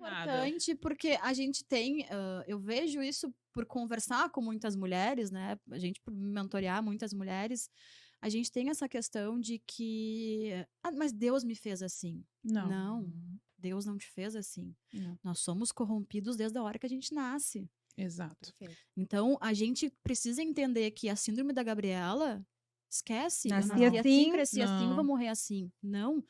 importante porque a gente tem, eu vejo isso por conversar com muitas mulheres, né? A gente por mentorear muitas mulheres, a gente tem essa questão de que, mas Deus me fez assim. Não. Não, Deus não te fez assim. Não. Nós somos corrompidos desde a hora que a gente nasce. Exato. Perfeito. Então, a gente precisa entender que a síndrome da Gabriela, esquece. Nasci Eu nasci assim, cresci assim, não. vou morrer assim. Não.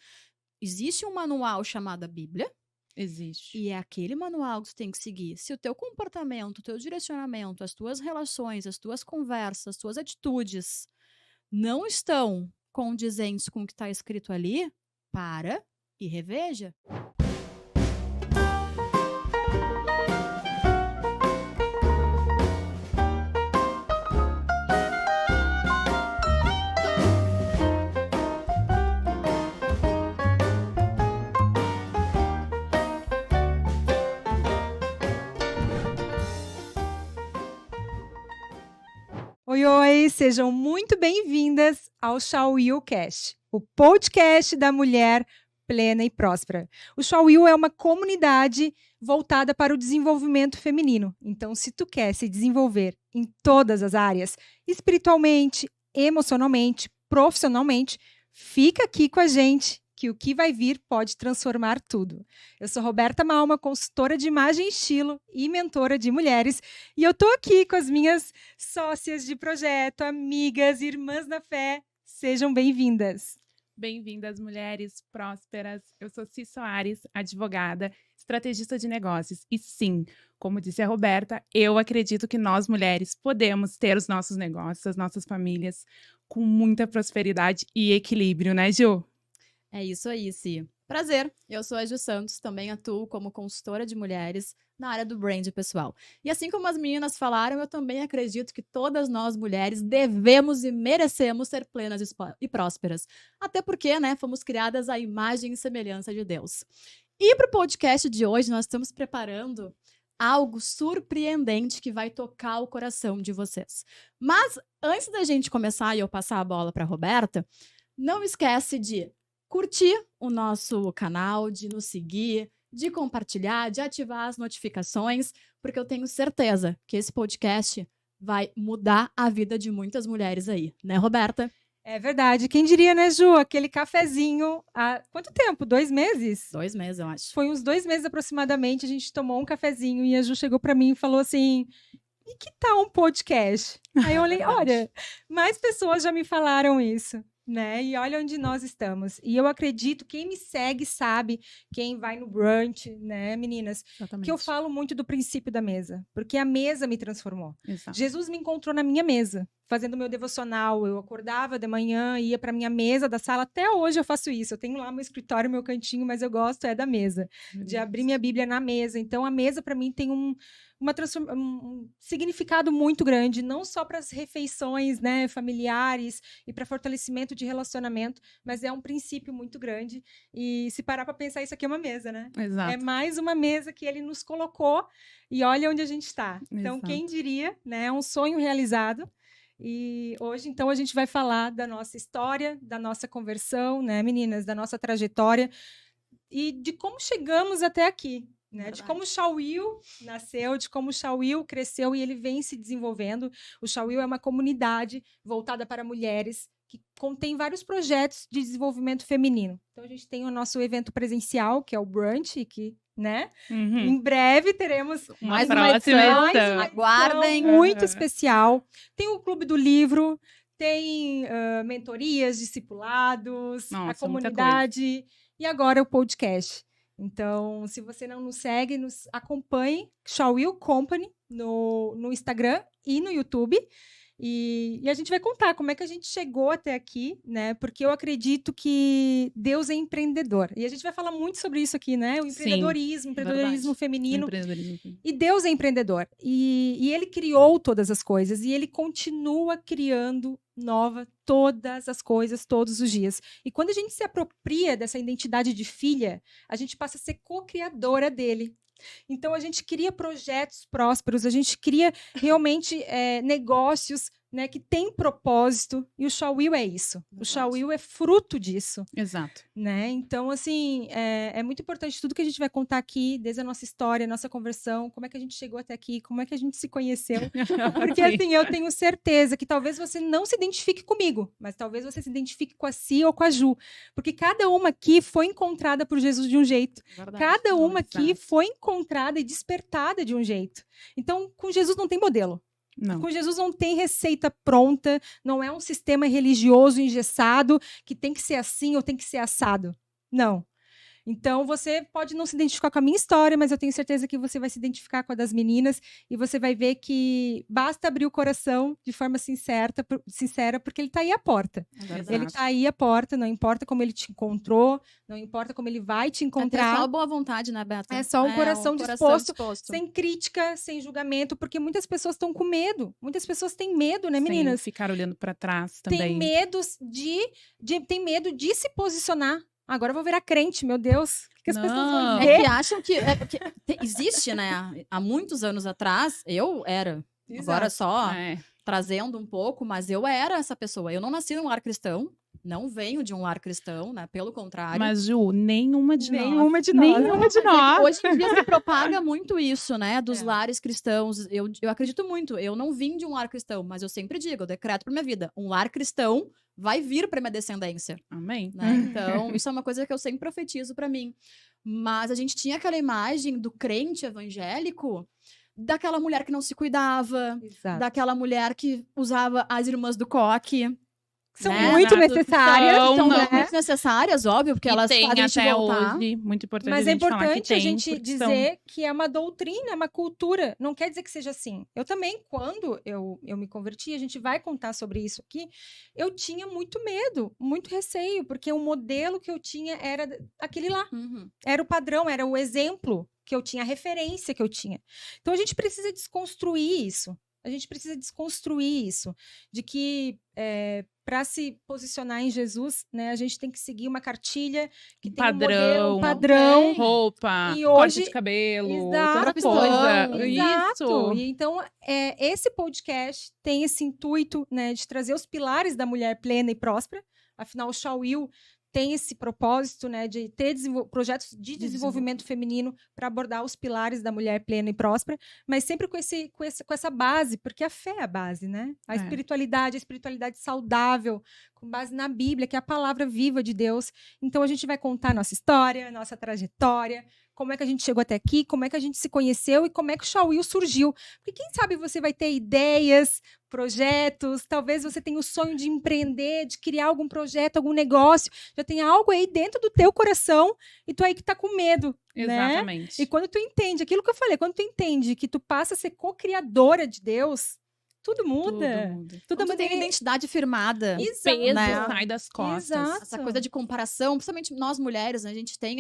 Existe um manual chamado Bíblia, Existe. e é aquele manual que tu tem que seguir. Se o teu comportamento, o teu direcionamento, as tuas relações, as tuas conversas, as tuas atitudes não estão condizentes com o que está escrito ali, para e reveja. Oi, sejam muito bem-vindas ao Shauil Cast, o podcast da mulher plena e próspera. O Shauil é uma comunidade voltada para o desenvolvimento feminino. Então, se tu quer se desenvolver em todas as áreas, espiritualmente, emocionalmente, profissionalmente, fica aqui com a gente, que o que vai vir pode transformar tudo. Eu sou Roberta Malma, consultora de imagem e estilo e mentora de mulheres, e eu tô aqui com as minhas sócias de projeto, amigas, irmãs da fé. Sejam bem-vindas. Bem-vindas, mulheres prósperas. Eu sou Cis Soares, advogada, estrategista de negócios. E sim, como disse a Roberta, eu acredito que nós, mulheres, podemos ter os nossos negócios, as nossas famílias com muita prosperidade e equilíbrio, né, Ju? É isso aí, Si. Prazer, eu sou a Ju Santos, também atuo como consultora de mulheres na área do brand pessoal. E assim como as meninas falaram, eu também acredito que todas nós mulheres devemos e merecemos ser plenas e prósperas. Até porque, né, fomos criadas à imagem e semelhança de Deus. E para o podcast de hoje, nós estamos preparando algo surpreendente que vai tocar o coração de vocês. Mas antes da gente começar e eu passar a bola para a Roberta, não esquece de curtir o nosso canal, de nos seguir, de compartilhar, de ativar as notificações, porque eu tenho certeza que esse podcast vai mudar a vida de muitas mulheres aí, né, Roberta? É verdade. Quem diria, né, Ju? Aquele cafezinho há quanto tempo? 2 meses? 2 meses, eu acho. Foi uns 2 meses aproximadamente, a gente tomou um cafezinho e a Ju chegou para mim e falou assim: e que tal um podcast? Aí eu olhei, olha, mais pessoas já me falaram isso, né? E olha onde nós estamos. E eu acredito, quem me segue sabe, quem vai no brunch, né, meninas, Exatamente. que eu falo muito do princípio da mesa, porque a mesa me transformou. Exato. Jesus me encontrou na minha mesa, fazendo meu devocional. Eu acordava de manhã, ia para minha mesa da sala. Até hoje eu faço isso. Eu tenho lá meu escritório, meu cantinho, mas eu gosto da mesa, de abrir minha Bíblia na mesa. Então a mesa para mim tem um significado muito grande, não só para as refeições, né, familiares e para fortalecimento de relacionamento, mas é um princípio muito grande. E se parar para pensar, isso aqui é uma mesa, né? Exato. É mais uma mesa que ele nos colocou e olha onde a gente está. Então, Exato. quem diria, né? É um sonho realizado. E hoje, então, a gente vai falar da nossa história, da nossa conversão, né, meninas, da nossa trajetória e de como chegamos até aqui. Né, de como o Shauil nasceu, de como o Shauil cresceu e ele vem se desenvolvendo. O Shauil é uma comunidade voltada para mulheres que contém vários projetos de desenvolvimento feminino. Então, a gente tem o nosso evento presencial, que é o Brunch, que, né, em breve teremos mais uma edição. Aguardem. Muito especial. Tem o Clube do Livro, tem mentorias, discipulados, Nossa, a comunidade e agora o podcast. Então, se você não nos segue, nos acompanhe, Shauil Company, no Instagram e no YouTube. E a gente vai contar como é que a gente chegou até aqui, né? Porque eu acredito que Deus é empreendedor. E a gente vai falar muito sobre isso aqui, né? O empreendedorismo feminino. E Deus é empreendedor. E Ele criou todas as coisas. E Ele continua criando todas as coisas, todos os dias. E quando a gente se apropria dessa identidade de filha, a gente passa a ser co-criadora dele. Então, a gente cria projetos prósperos, a gente cria realmente negócios, né, que tem propósito, e o Shawil é isso. O Shawil é fruto disso. Exato. Né? Então, assim, é muito importante tudo que a gente vai contar aqui, desde a nossa história, a nossa conversão, como é que a gente chegou até aqui, como é que a gente se conheceu. Porque, assim, eu tenho certeza que talvez você não se identifique comigo, mas talvez você se identifique com a Si ou com a Ju. Porque cada uma aqui foi encontrada por Jesus de um jeito. Verdade. Cada uma aqui exato. foi encontrada e despertada de um jeito. Então, com Jesus não tem modelo. Não. Com Jesus não tem receita pronta, não é um sistema religioso engessado que tem que ser assim ou tem que ser assado. Não. Então, você pode não se identificar com a minha história, mas eu tenho certeza que você vai se identificar com a das meninas e você vai ver que basta abrir o coração de forma sincera, porque ele está aí à porta. É verdade. Ele está aí à porta, não importa como ele te encontrou, não importa como ele vai te É encontrar. só boa vontade, né, Beto? É só um coração disposto. disposto. Sem crítica, sem julgamento, porque muitas pessoas estão com medo. Muitas pessoas têm medo, né, meninas? Sem ficar olhando para trás também. Tem medo tem medo de se posicionar. Agora eu vou virar crente, meu Deus. O que as pessoas vão Não. ver? É que acham que... existe, né? Há muitos anos atrás, eu era. Agora só É. trazendo um pouco, mas eu era essa pessoa. Eu não nasci num lar cristão, não venho de um lar cristão, né? Pelo contrário. Mas, Ju, nenhuma de nós. Nenhuma de nós. Nenhuma de nós. Hoje em dia se propaga muito isso, né? Dos É. lares cristãos. Eu acredito muito. Eu não vim de um lar cristão, mas eu sempre digo, eu decreto pra minha vida. Um lar cristão vai vir pra minha descendência. Amém. Né? Então, isso é uma coisa que eu sempre profetizo pra mim. Mas a gente tinha aquela imagem do crente evangélico, daquela mulher que não se cuidava, Exato. daquela mulher que usava as irmãs do coque. São né? muito Exato. necessárias. São, São não. muito necessárias, óbvio, porque E elas tem fazem a gente até voltar. hoje, muito importante Mas a é gente falar que importante a tem, gente porque são- dizer que é uma doutrina, é uma cultura. Não quer dizer que seja assim. Eu também, quando eu me converti, a gente vai contar sobre isso aqui, eu tinha muito medo, muito receio, porque o modelo que eu tinha era aquele lá. Uhum. Era o padrão, era o exemplo que eu tinha, a referência que eu tinha. Então a gente precisa desconstruir isso. A gente precisa desconstruir isso. De que para se posicionar em Jesus, né, a gente tem que seguir uma cartilha que tem um modelo, um padrão. roupa, E corte hoje- de cabelo, Exato. toda coisa. Exato. Isso. E então, esse podcast tem esse intuito, né, de trazer os pilares da mulher plena e próspera. Afinal, o Shawil tem esse propósito, né, de ter projetos de desenvolvimento feminino para abordar os pilares da mulher plena e próspera, mas sempre com essa base, porque a fé é a base, né? A espiritualidade saudável, com base na Bíblia, que é a palavra viva de Deus. Então, a gente vai contar nossa história, nossa trajetória, como é que a gente chegou até aqui, como é que a gente se conheceu e como é que o Shawil surgiu. Porque quem sabe você vai ter ideias, projetos, talvez você tenha o sonho de empreender, de criar algum projeto, algum negócio, já tem algo aí dentro do teu coração e tu aí que tá com medo, né? Exatamente. E quando tu entende, aquilo que eu falei, quando tu entende que tu passa a ser co-criadora de Deus, tudo muda. Tudo Quando muda. tem identidade firmada. O Exato. peso né? sai das costas. Exato. Essa coisa de comparação, principalmente nós mulheres, né, a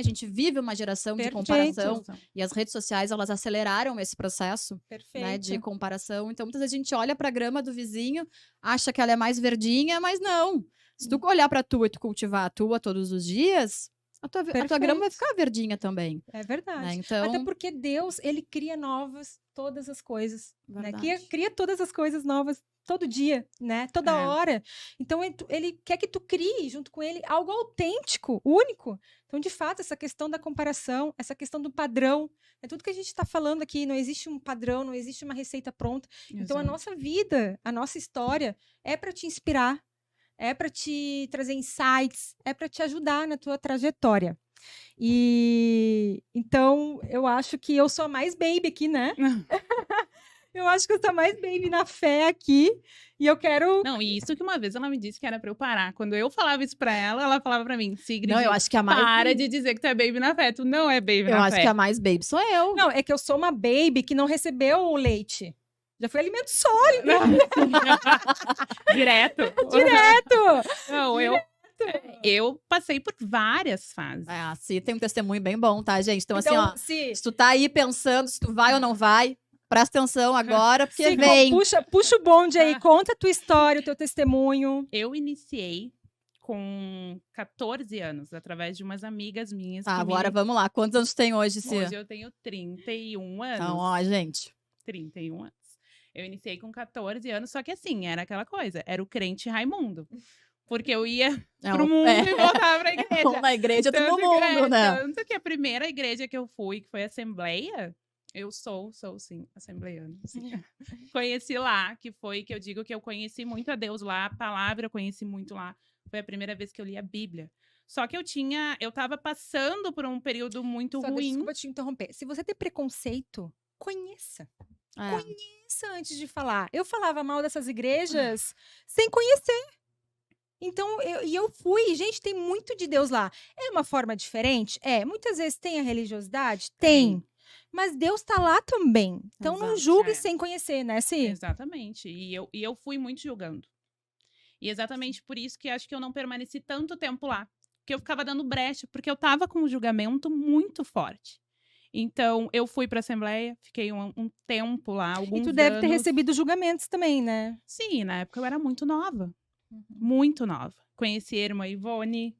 gente vive uma geração de Perfeito. comparação e as redes sociais, elas aceleraram esse processo, Perfeito. né, de comparação. Então, muitas vezes a gente olha pra grama do vizinho, acha que ela é mais verdinha, mas não. Se tu olhar pra tua e tu cultivar a tua todos os dias, a tua grama vai ficar verdinha também. É verdade. Né? Então, Até porque Deus, ele cria novas todas as coisas. Né? Verdade. Cria todas as coisas novas todo dia, né? Toda É. hora. Então, ele quer que tu crie, junto com ele, algo autêntico, único. Então, de fato, essa questão da comparação, essa questão do padrão, é tudo que a gente está falando aqui. Não existe um padrão, não existe uma receita pronta. Então, a Exato. nossa vida, a nossa história é para te inspirar, é para te trazer insights, é para te ajudar na tua trajetória. E então eu acho que eu sou a mais baby aqui, né? Eu acho que eu sou a mais baby na fé aqui. E eu quero. Não, e isso que uma vez ela me disse que era pra eu parar. Quando eu falava isso pra ela falava pra mim, Sigrid, não, eu acho que a mais para de dizer que tu é baby na fé. Tu não é baby eu na acho fé. que a mais baby sou eu. Não, é que eu sou uma baby que não recebeu o leite. Já foi alimento sólido. Direto. Direto! Não, eu passei por várias fases. É, se tem um testemunho bem bom, tá, gente? Então, assim, ó, se se tu tá aí pensando se tu vai ou não vai, presta atenção agora, porque se vem. puxa o bonde aí, conta a tua história, o teu testemunho. Eu iniciei com 14 anos, através de umas amigas minhas. Tá, que agora vamos lá. Quantos anos tem hoje, Cia? Hoje eu tenho 31 anos. Então, ó, gente. 31 anos. Eu iniciei com 14 anos, só que assim, era aquela coisa, era o crente Raimundo. Porque eu ia pro mundo e voltava pra igreja. Uma igreja do Tanto mundo, né? Tanto que a primeira igreja que eu fui, que foi a Assembleia, eu sou sim, assembleiana. Sim. Conheci lá, que eu digo que eu conheci muito a Deus lá, a palavra eu conheci muito lá. Foi a primeira vez que eu li a Bíblia. Só que eu tava passando por um período muito ruim. Desculpa te interromper. Se você tem preconceito, conheça. Conheça antes de falar. Eu falava mal dessas igrejas sem conhecer. Então, eu fui. Gente, tem muito de Deus lá. É uma forma diferente? Muitas vezes tem a religiosidade? Tem. Mas Deus tá lá também. Então, não julgue sem conhecer, né, Si? Exatamente. E eu fui muito julgando. E exatamente por isso que acho que eu não permaneci tanto tempo lá. Porque eu ficava dando brecha, porque eu tava com um julgamento muito forte. Então, eu fui pra Assembleia, fiquei um tempo lá, alguns anos. E tu deve ter recebido julgamentos também, né? Sim, na época eu era muito nova. Muito nova. Conheci a irmã Ivone,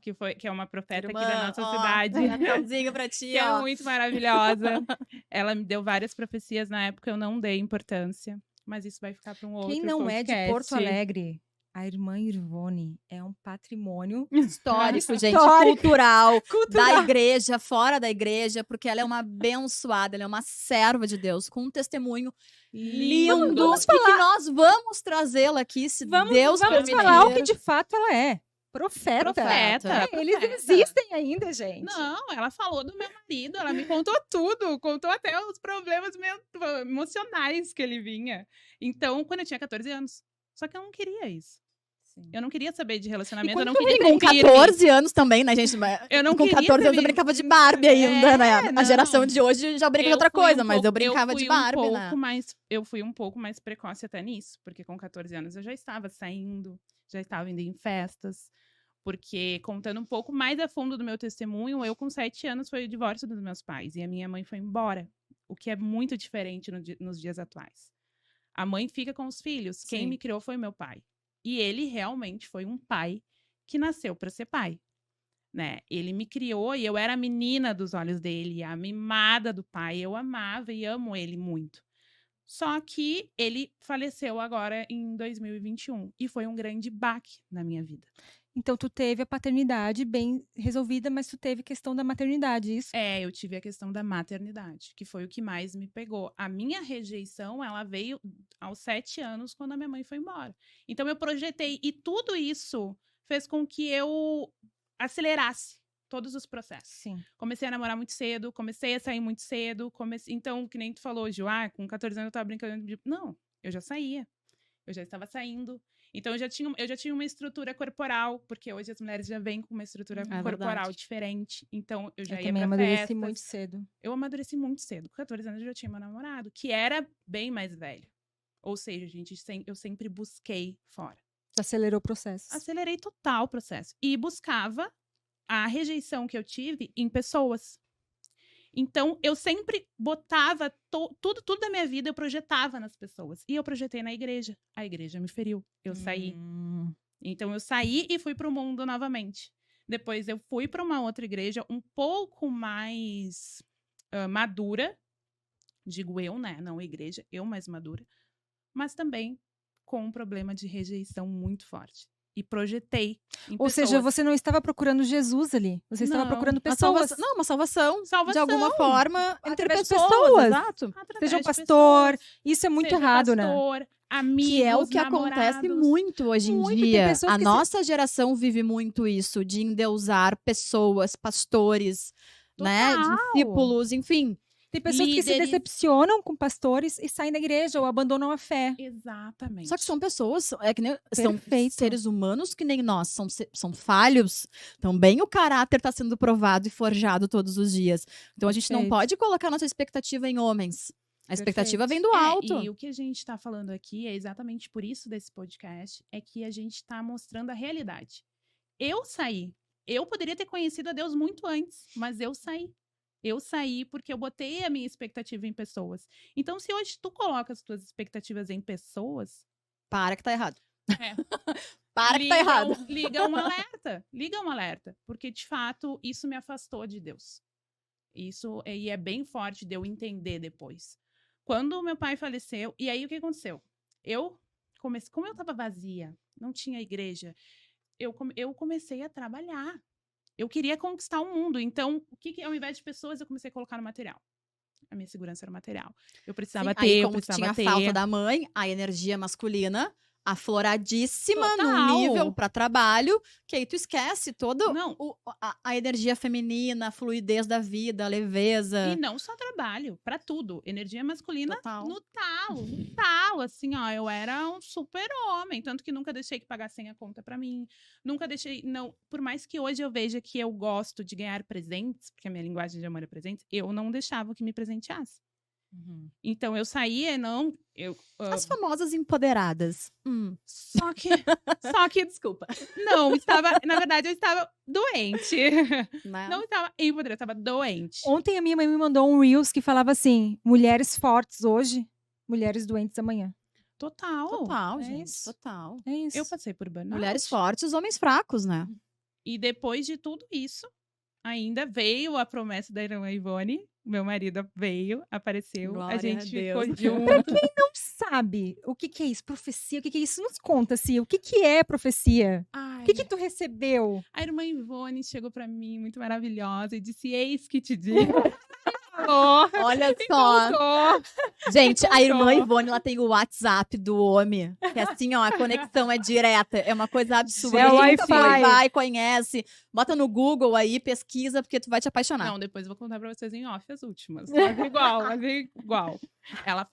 que é uma profeta aqui da nossa cidade. Um pra ti, que é muito maravilhosa. Ela me deu várias profecias na época, eu não dei importância. Mas isso vai ficar para um outro podcast. Quem não é de Porto Alegre, a irmã Ivone é um patrimônio histórico, gente, cultural, da igreja, fora da igreja, porque ela é uma abençoada, ela é uma serva de Deus, com um testemunho lindo, vamos falar. E que nós vamos trazê-la aqui, se Deus permitir. Vamos falar o que de fato ela é. Profeta. Eles existem ainda, gente. Não, ela falou do meu marido, ela me contou tudo, contou até os problemas emocionais que ele vinha. Então, quando eu tinha 14 anos, só que eu não queria isso. Sim. Eu não queria saber de relacionamento, eu não queria ter com 14 anos também, né, gente? Eu não com 14 anos eu brincava de Barbie ainda, né? A geração de hoje já brinca de outra coisa, mas eu brincava de Barbie, né? Eu fui um pouco mais precoce até nisso, porque com 14 anos eu já estava saindo, já estava indo em festas, porque contando um pouco mais a fundo do meu testemunho, eu com 7 anos foi o divórcio dos meus pais, e a minha mãe foi embora, o que é muito diferente nos dias atuais. A mãe fica com os filhos, quem me criou foi meu pai. E ele realmente foi um pai que nasceu para ser pai, né? Ele me criou e eu era a menina dos olhos dele, a mimada do pai. Eu amava e amo ele muito. Só que ele faleceu agora em 2021 e foi um grande baque na minha vida. Então, tu teve a paternidade bem resolvida, mas tu teve a questão da maternidade, isso? Eu tive a questão da maternidade, que foi o que mais me pegou. A minha rejeição, ela veio aos 7 anos, quando a minha mãe foi embora. Então, eu projetei, e tudo isso fez com que eu acelerasse todos os processos. Sim. Comecei a namorar muito cedo, comecei a sair muito cedo, então, que nem tu falou, Ju, com 14 anos eu tava brincando de... Não, eu já saía, eu já estava saindo. Então, eu já tinha uma estrutura corporal, porque hoje as mulheres já vêm com uma estrutura corporal diferente. Então, eu já ia pra amadureci muito cedo. Eu amadureci muito cedo. Com 14 anos, eu já tinha meu namorado, que era bem mais velho. Ou seja, eu sempre busquei fora. Você acelerou o processo. Acelerei total o processo. E buscava a rejeição que eu tive em pessoas. Então, eu sempre botava tudo da minha vida, eu projetava nas pessoas. E eu projetei na igreja. A igreja me feriu. Eu saí. Então, eu saí e fui para o mundo novamente. Depois, eu fui para uma outra igreja um pouco mais madura. Digo eu, né? Não a igreja, eu mais madura. Mas também com um problema de rejeição muito forte. E projetei em Ou seja, você não estava procurando Jesus ali. Você estava procurando pessoas. Uma salvação. De alguma forma, entre pessoas. Exato. Seja um pastor. Isso é muito errado, pastor, né? Amigos, que é o que namorados. Acontece muito hoje em dia. A nossa geração vive muito isso, de endeusar pessoas, pastores, né? Discípulos, enfim. Tem pessoas que se decepcionam com pastores e saem da igreja ou abandonam a fé. Exatamente. Só que são pessoas, que nem, são seres humanos que nem nós, são falhos. Também o caráter está sendo provado e forjado todos os dias. Então a gente não pode colocar nossa expectativa em homens. A expectativa vem do alto. E o que a gente está falando aqui é exatamente por isso desse podcast, é que a gente está mostrando a realidade. Eu saí. Eu poderia ter conhecido a Deus muito antes, mas eu saí. Eu saí porque eu botei a minha expectativa em pessoas. Então, se hoje tu coloca as tuas expectativas em pessoas... Para que tá errado. Para que tá errado. Liga um alerta. Liga um alerta. Porque, de fato, isso me afastou de Deus. E é bem forte de eu entender depois. Quando meu pai faleceu, e aí o que aconteceu? Como eu tava vazia, não tinha igreja, eu comecei a trabalhar. Eu queria conquistar o mundo. Então, ao invés de pessoas, eu comecei a colocar no material. A minha segurança era o material. Eu precisava Sim, ter, aí eu como tu tinha precisava a falta ter. da mãe, a energia masculina afloradíssima num Total. nível para trabalho, que aí tu esquece toda Não. a energia feminina, a fluidez da vida, a leveza. E não só trabalho, pra tudo. Energia masculina Total. no talo, assim, ó. Eu era um super homem, tanto que nunca deixei que pagassem a conta pra mim. Nunca deixei, não. Por mais que hoje eu veja que eu gosto de ganhar presentes, porque a minha linguagem de amor é presentes, eu não deixava que me presenteasse. Então eu saía, As famosas empoderadas. só que Desculpa. não, na verdade eu estava doente. Né? Não estava empoderada, eu estava doente. Ontem a minha mãe me mandou um Reels que falava assim: mulheres fortes hoje, mulheres doentes amanhã. Total, é gente. isso. Total. É isso. Eu passei por burnout. Mulheres fortes, homens fracos, né? E depois de tudo isso, ainda veio a promessa da irmã Ivone. Meu marido veio, apareceu, Glória a gente a ficou Deus. junto. Não sabe o que é isso? Profecia? O que é isso? Nos conta, Cia. O que é profecia? Ai, O que tu recebeu? a irmã Ivone chegou pra mim, muito maravilhosa, e disse: Eis que te digo. Falou. Olha Me só. contou. Gente, a irmã contou. Ivone, ela tem o WhatsApp do homem. Que é assim, ó, a conexão é direta. É uma coisa absurda. É o Ninguém nunca Wi-Fi. vai, conhece. Bota no Google aí, pesquisa, porque tu vai te apaixonar. Não, depois eu vou contar pra vocês em off as últimas. Mas igual. Ela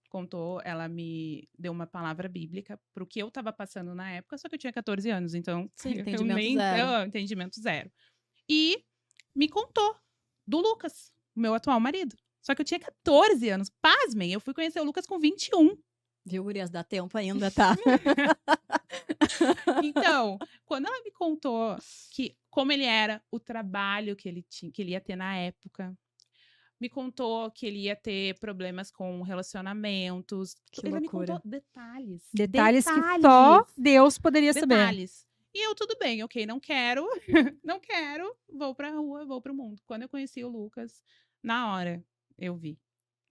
contou, ela me deu uma palavra bíblica pro que eu tava passando na época, só que eu tinha 14 anos, então Sim, eu entendimento zero. entendimento zero. E me contou do Lucas, meu atual marido. Só que eu tinha 14 anos. Pasmem, eu fui conhecer o Lucas com 21. Viu, gurias? Dá tempo ainda, tá? Então, quando ela me contou que como ele era, o trabalho que ele tinha, que ele ia ter na época, me contou que ele ia ter problemas com relacionamentos. Que Ele me loucura. contou detalhes. Detalhes que só Deus poderia saber. Detalhes. E eu, tudo bem, ok, não quero, não quero, vou pra rua, vou pro mundo. Quando eu conheci o Lucas, na hora, eu vi.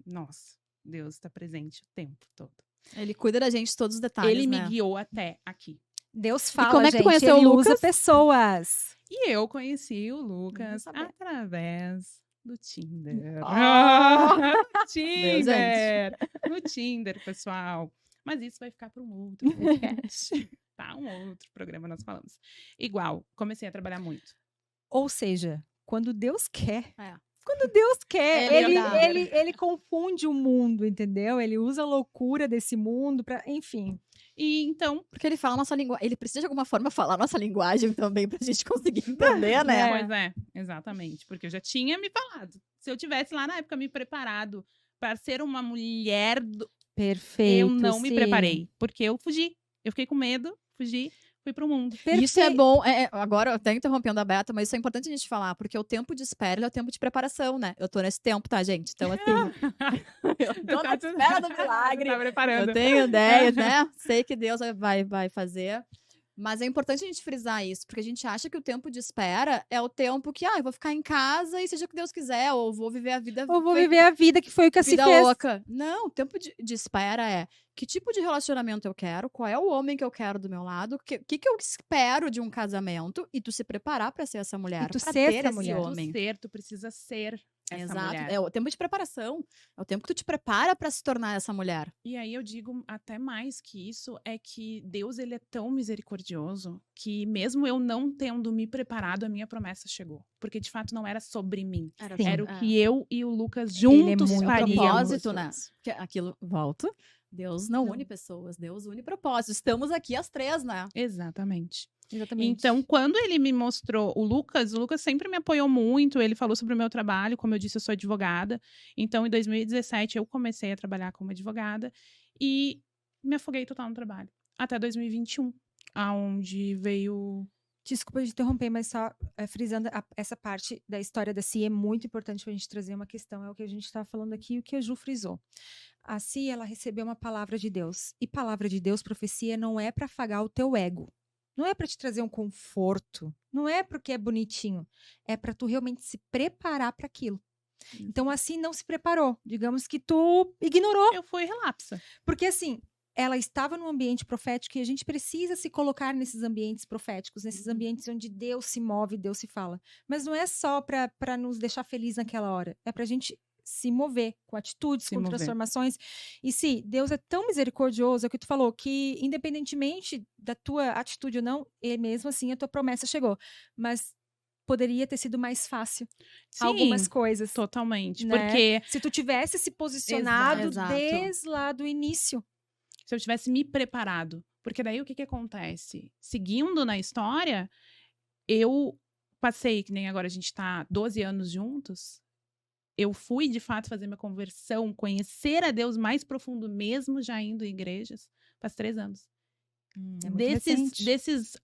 Nossa, Deus está presente o tempo todo. Ele cuida da gente todos os detalhes, Ele me né? guiou até aqui. Deus fala, como é que tu gente, conheceu ele o usa Lucas? pessoas. E eu conheci o Lucas saber. através do Tinder. Oh! Tinder! No Tinder, pessoal. Mas isso vai ficar para um outro podcast. Tá? Um outro programa nós falamos. Igual, comecei a trabalhar muito. Ou seja, quando Deus quer. É. Quando Deus quer, É ele, verdade. ele confunde o mundo, entendeu? Ele usa a loucura desse mundo pra, enfim. E então, Porque ele fala a nossa linguagem. Ele precisa de alguma forma falar a nossa linguagem também pra gente conseguir entender, né? pois é, exatamente. Porque eu já tinha me falado. Se eu tivesse lá na época me preparado para ser uma mulher, Perfeito. eu não me sim. preparei. Porque eu fugi. Eu fiquei com medo, fugi, fui pro mundo. Isso é bom. Agora, eu até interrompendo a Beta, mas isso é importante a gente falar, porque o tempo de espera ele é o tempo de preparação, né? Eu tô nesse tempo, tá, gente? Então, assim, eu tô na espera do milagre. Tá preparando. Eu tenho ideia, né? Sei que Deus vai fazer. Mas é importante a gente frisar isso, porque a gente acha que o tempo de espera é o tempo que, eu vou ficar em casa e seja o que Deus quiser, ou vou viver a vida. Ou vou viver a vida que foi o que a Si vida fez. louca. Não, o tempo de espera é que tipo de relacionamento eu quero, qual é o homem que eu quero do meu lado, o que eu espero de um casamento e tu se preparar pra ser essa mulher, tu pra ser ter essa esse mulher. homem. Tu precisa ser essa Exato, mulher. é o tempo de preparação, é o tempo que tu te prepara pra se tornar essa mulher. E aí eu digo até mais que isso, é que Deus, ele é tão misericordioso que mesmo eu não tendo me preparado, a minha promessa chegou. Porque de fato não era sobre mim. Sim. Era o que eu e o Lucas Ele é juntos muito É o faríamos. propósito, né? Porque aquilo, volto, Deus não une pessoas, Deus une propósitos. Estamos aqui as três, né? Exatamente. Exatamente. Então, quando ele me mostrou o Lucas sempre me apoiou muito, ele falou sobre o meu trabalho, como eu disse, eu sou advogada. Então, em 2017, eu comecei a trabalhar como advogada e me afoguei total no trabalho. Até 2021, aonde veio... Desculpa de interromper, mas só frisando essa parte da história da Si é muito importante pra gente trazer uma questão, é o que a gente estava falando aqui e o que a Ju frisou. A Si, ela recebeu uma palavra de Deus. E palavra de Deus, profecia, não é para afagar o teu ego. Não é para te trazer um conforto. Não é porque é bonitinho. É para tu realmente se preparar para aquilo. Então, assim, não se preparou. Digamos que tu ignorou. Eu fui relapsa. Porque, assim, ela estava num ambiente profético e a gente precisa se colocar nesses ambientes proféticos, nesses ambientes onde Deus se move, Deus se fala. Mas não é só para nos deixar feliz naquela hora. É pra gente se mover com atitudes, Se com mover. transformações. E se Deus é tão misericordioso, é o que tu falou, que independentemente da tua atitude ou não, e mesmo assim a tua promessa chegou. Mas poderia ter sido mais fácil algumas Sim, coisas. totalmente. Né? Porque Se tu tivesse se posicionado Exato. desde lá do início. se eu tivesse me preparado. Porque daí o que acontece? Seguindo na história, eu passei, que nem agora a gente tá 12 anos juntos, eu fui de fato fazer minha conversão, conhecer a Deus mais profundo mesmo, já indo em igrejas, faz 3 anos. É muito recente. Desses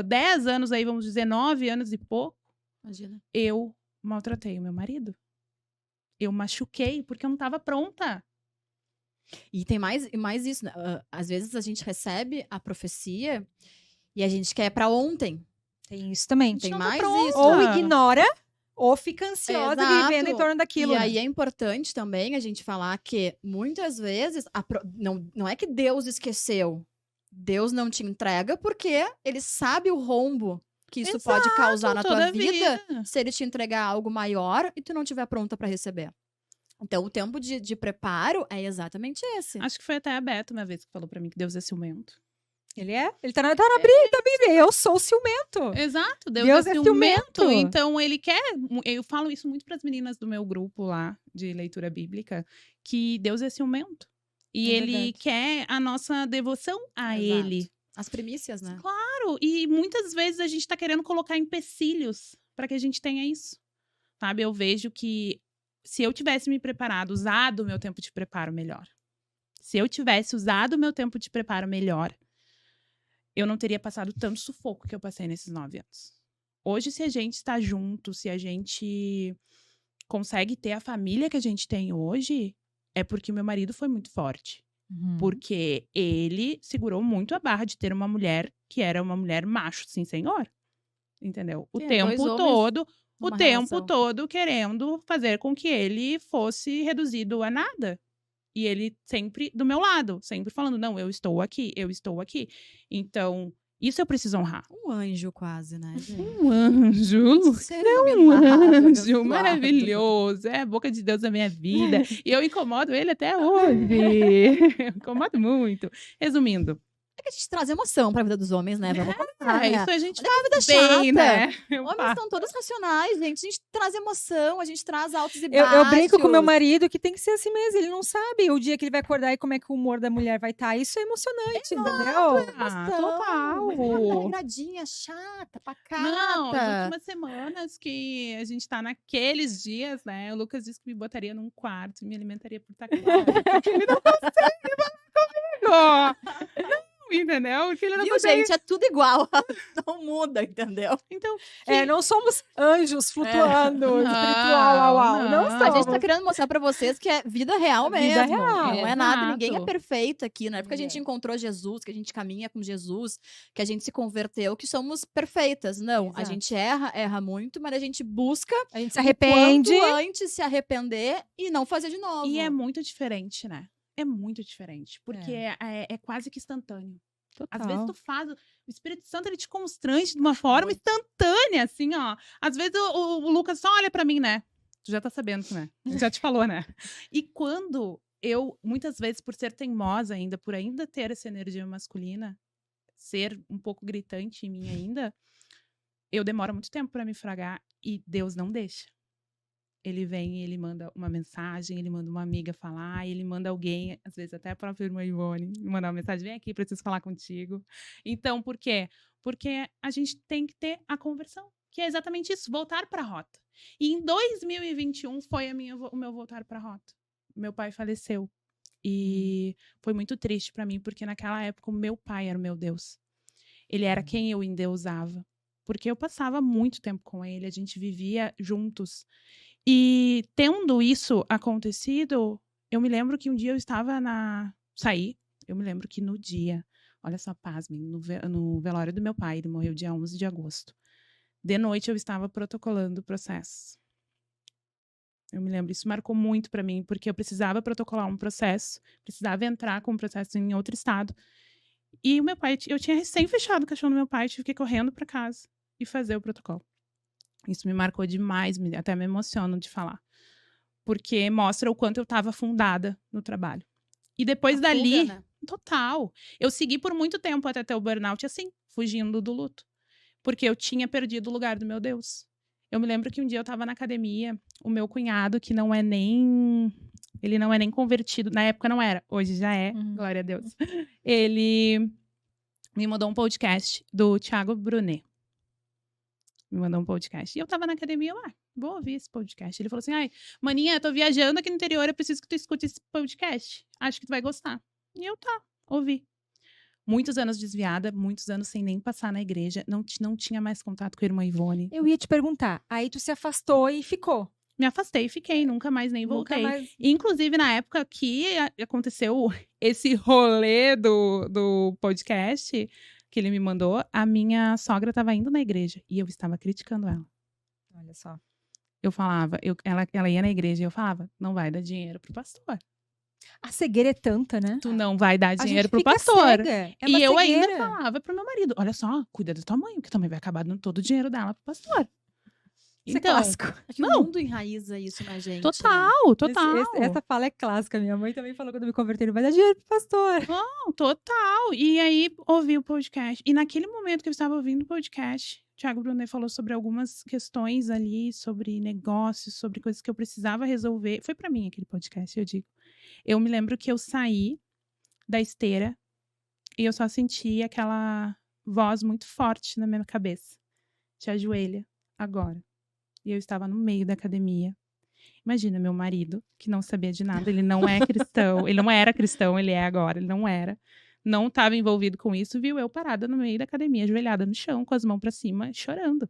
10 anos aí, vamos dizer, 9 anos e pouco, Imagina. eu maltratei o meu marido. Eu machuquei porque eu não estava pronta. E tem mais isso, né? Às vezes a gente recebe a profecia e a gente quer pra ontem. Tem isso também. Tem não tá mais pronta. isso. Ou ignora, ou fica ansiosa Exato. vivendo em torno daquilo. E né? aí é importante também a gente falar que muitas vezes não é que Deus esqueceu. Deus não te entrega porque ele sabe o rombo que isso pode causar na toda tua a vida se ele te entregar algo maior e tu não estiver pronta pra receber. Então, o tempo de preparo é exatamente esse. Acho que foi até a Beto uma vez que falou pra mim que Deus é ciumento. Ele é? Ele tá na Bíblia, eu sou ciumento. Exato, Deus Deus é é ciumento. ciumento. Então, ele quer. Eu falo isso muito pras meninas do meu grupo lá, de leitura bíblica, que Deus é ciumento. E É ele verdade. quer a nossa devoção a Exato. ele. As primícias, né? Claro, e muitas vezes a gente tá querendo colocar empecilhos para que a gente tenha isso. Sabe? Eu vejo que se eu tivesse me preparado, usado o meu tempo de preparo melhor. Se eu tivesse usado o meu tempo de preparo melhor, eu não teria passado tanto sufoco que eu passei nesses 9 anos. Hoje, se a gente está junto, se a gente consegue ter a família que a gente tem hoje, é porque o meu marido foi muito forte. Porque ele segurou muito a barra de ter uma mulher que era uma mulher macho, sim, senhor. Entendeu? O Sim, tempo dois homens todo, o numa tempo relação. todo querendo fazer com que ele fosse reduzido a nada. E ele sempre do meu lado, sempre falando, não, eu estou aqui, eu estou aqui. Então, isso eu preciso honrar. Um anjo quase, né, gente? Um anjo. Ser Um iluminado, anjo abençoado. maravilhoso, é a boca de Deus na minha vida. E eu incomodo ele até hoje. Eu incomodo muito. Resumindo, É que a gente traz emoção pra vida dos homens, né? Vamos combinar, né? isso a gente Olha que vida faz bem, chata. né? Eu Homens faço. são todos racionais, gente. A gente traz emoção, a gente traz altos e Eu baixos. brinco com meu marido que tem que ser assim mesmo. Ele não sabe o dia que ele vai acordar e como é que o humor da mulher vai estar. Isso é emocionante, entendeu? Ah, Emoção. total. Uma regradinha chata, pacata. Não, as últimas semanas que a gente tá naqueles dias, né? O Lucas disse que me botaria num quarto e me alimentaria por taclado. Porque ele não consegue falar comigo. Não, entendeu? Porque ele não Viu, consegue. gente? É tudo igual. Não muda, entendeu? Então, Não somos anjos flutuando, Não, espiritual, uau, uau. Não não. somos. A gente tá querendo mostrar pra vocês que é vida real Vida mesmo. real. Não é nada, ninguém é Exato. perfeito aqui, não é porque a gente Ninguém. encontrou Jesus, que a gente caminha com Jesus, que a gente se converteu, que somos perfeitas. Não, a Exato. gente erra muito, mas a gente busca A gente se arrepende. quanto antes se arrepender e não fazer de novo. E é muito diferente, né? É muito diferente. Porque é quase que instantâneo. Total. Às vezes tu faz, o Espírito Santo ele te constrange de uma forma instantânea, assim, ó. Às vezes o Lucas só olha pra mim, né? Tu já tá sabendo, né? Já te falou, né? E quando eu, muitas vezes, por ser teimosa ainda, por ainda ter essa energia masculina, ser um pouco gritante em mim ainda, eu demoro muito tempo pra me fragar e Deus não deixa. Ele vem e ele manda uma mensagem, ele manda uma amiga falar, ele manda alguém, às vezes até a própria irmã Ivone, me mandar uma mensagem, vem aqui, preciso falar contigo. Então, por quê? Porque a gente tem que ter a conversão, que é exatamente isso, voltar para a rota. E em 2021 foi o meu voltar para a rota. Meu pai faleceu. E foi muito triste para mim, porque naquela época o meu pai era o meu Deus. Ele era quem eu endeusava. Porque eu passava muito tempo com ele, a gente vivia juntos. E tendo isso acontecido, eu me lembro que um dia eu estava saí, eu me lembro que no dia, olha só, pasmem, no velório do meu pai, ele morreu dia 11 de agosto. De noite eu estava protocolando o processo. Eu me lembro, isso marcou muito pra mim, porque eu precisava protocolar um processo, precisava entrar com um processo em outro estado. E o meu pai, eu tinha recém fechado o caixão do meu pai, tive que ir correndo pra casa e fazer o protocolo. Isso me marcou demais, até me emociono de falar. Porque mostra o quanto eu estava afundada no trabalho. E depois dali, Fuga, né? total. Eu segui por muito tempo até ter o burnout assim, fugindo do luto. Porque eu tinha perdido o lugar do meu Deus. Eu me lembro que um dia eu estava na academia, o meu cunhado, que não é nem... Ele não é nem convertido. Na época não era, hoje já é, glória a Deus. Ele me mandou um podcast do Thiago Brunet. Me mandou um podcast. E eu tava na academia, vou ouvir esse podcast. Ele falou assim, ai, maninha, eu tô viajando aqui no interior, eu preciso que tu escute esse podcast. Acho que tu vai gostar. E eu, ouvi. Muitos anos desviada, muitos anos sem nem passar na igreja. Não tinha mais contato com a irmã Ivone. Eu ia te perguntar, aí tu se afastou e ficou. Me afastei e fiquei, nunca mais nem voltei. Nunca mais... Inclusive, na época que aconteceu esse rolê do podcast que ele me mandou, a minha sogra estava indo na igreja e eu estava criticando ela. Olha só. Eu falava, ela ia na igreja e eu falava, não vai dar dinheiro pro pastor. A cegueira é tanta, né? Tu não vai dar A dinheiro gente pro fica pastor. cega. É E uma eu ainda cegueira. falava pro meu marido, olha só, cuida da tua mãe, porque tua mãe vai acabar dando todo o dinheiro dela pro pastor. Isso é clássico. É que Não. o mundo enraiza isso na gente. Né? Total. Essa fala é clássica. Minha mãe também falou quando eu me converti, não vai dar dinheiro pro pastor. Não, total. E aí, ouvi o podcast. E naquele momento que eu estava ouvindo o podcast, o Thiago Brunet falou sobre algumas questões ali, sobre negócios, sobre coisas que eu precisava resolver. Foi pra mim aquele podcast, eu digo. Eu me lembro que eu saí da esteira e eu só senti aquela voz muito forte na minha cabeça. Te ajoelha agora. E eu estava no meio da academia. Imagina, meu marido, que não sabia de nada, ele não é cristão, ele não era cristão, ele é agora, ele não era. Não estava envolvido com isso, viu eu parada no meio da academia, ajoelhada no chão, com as mãos pra cima, chorando.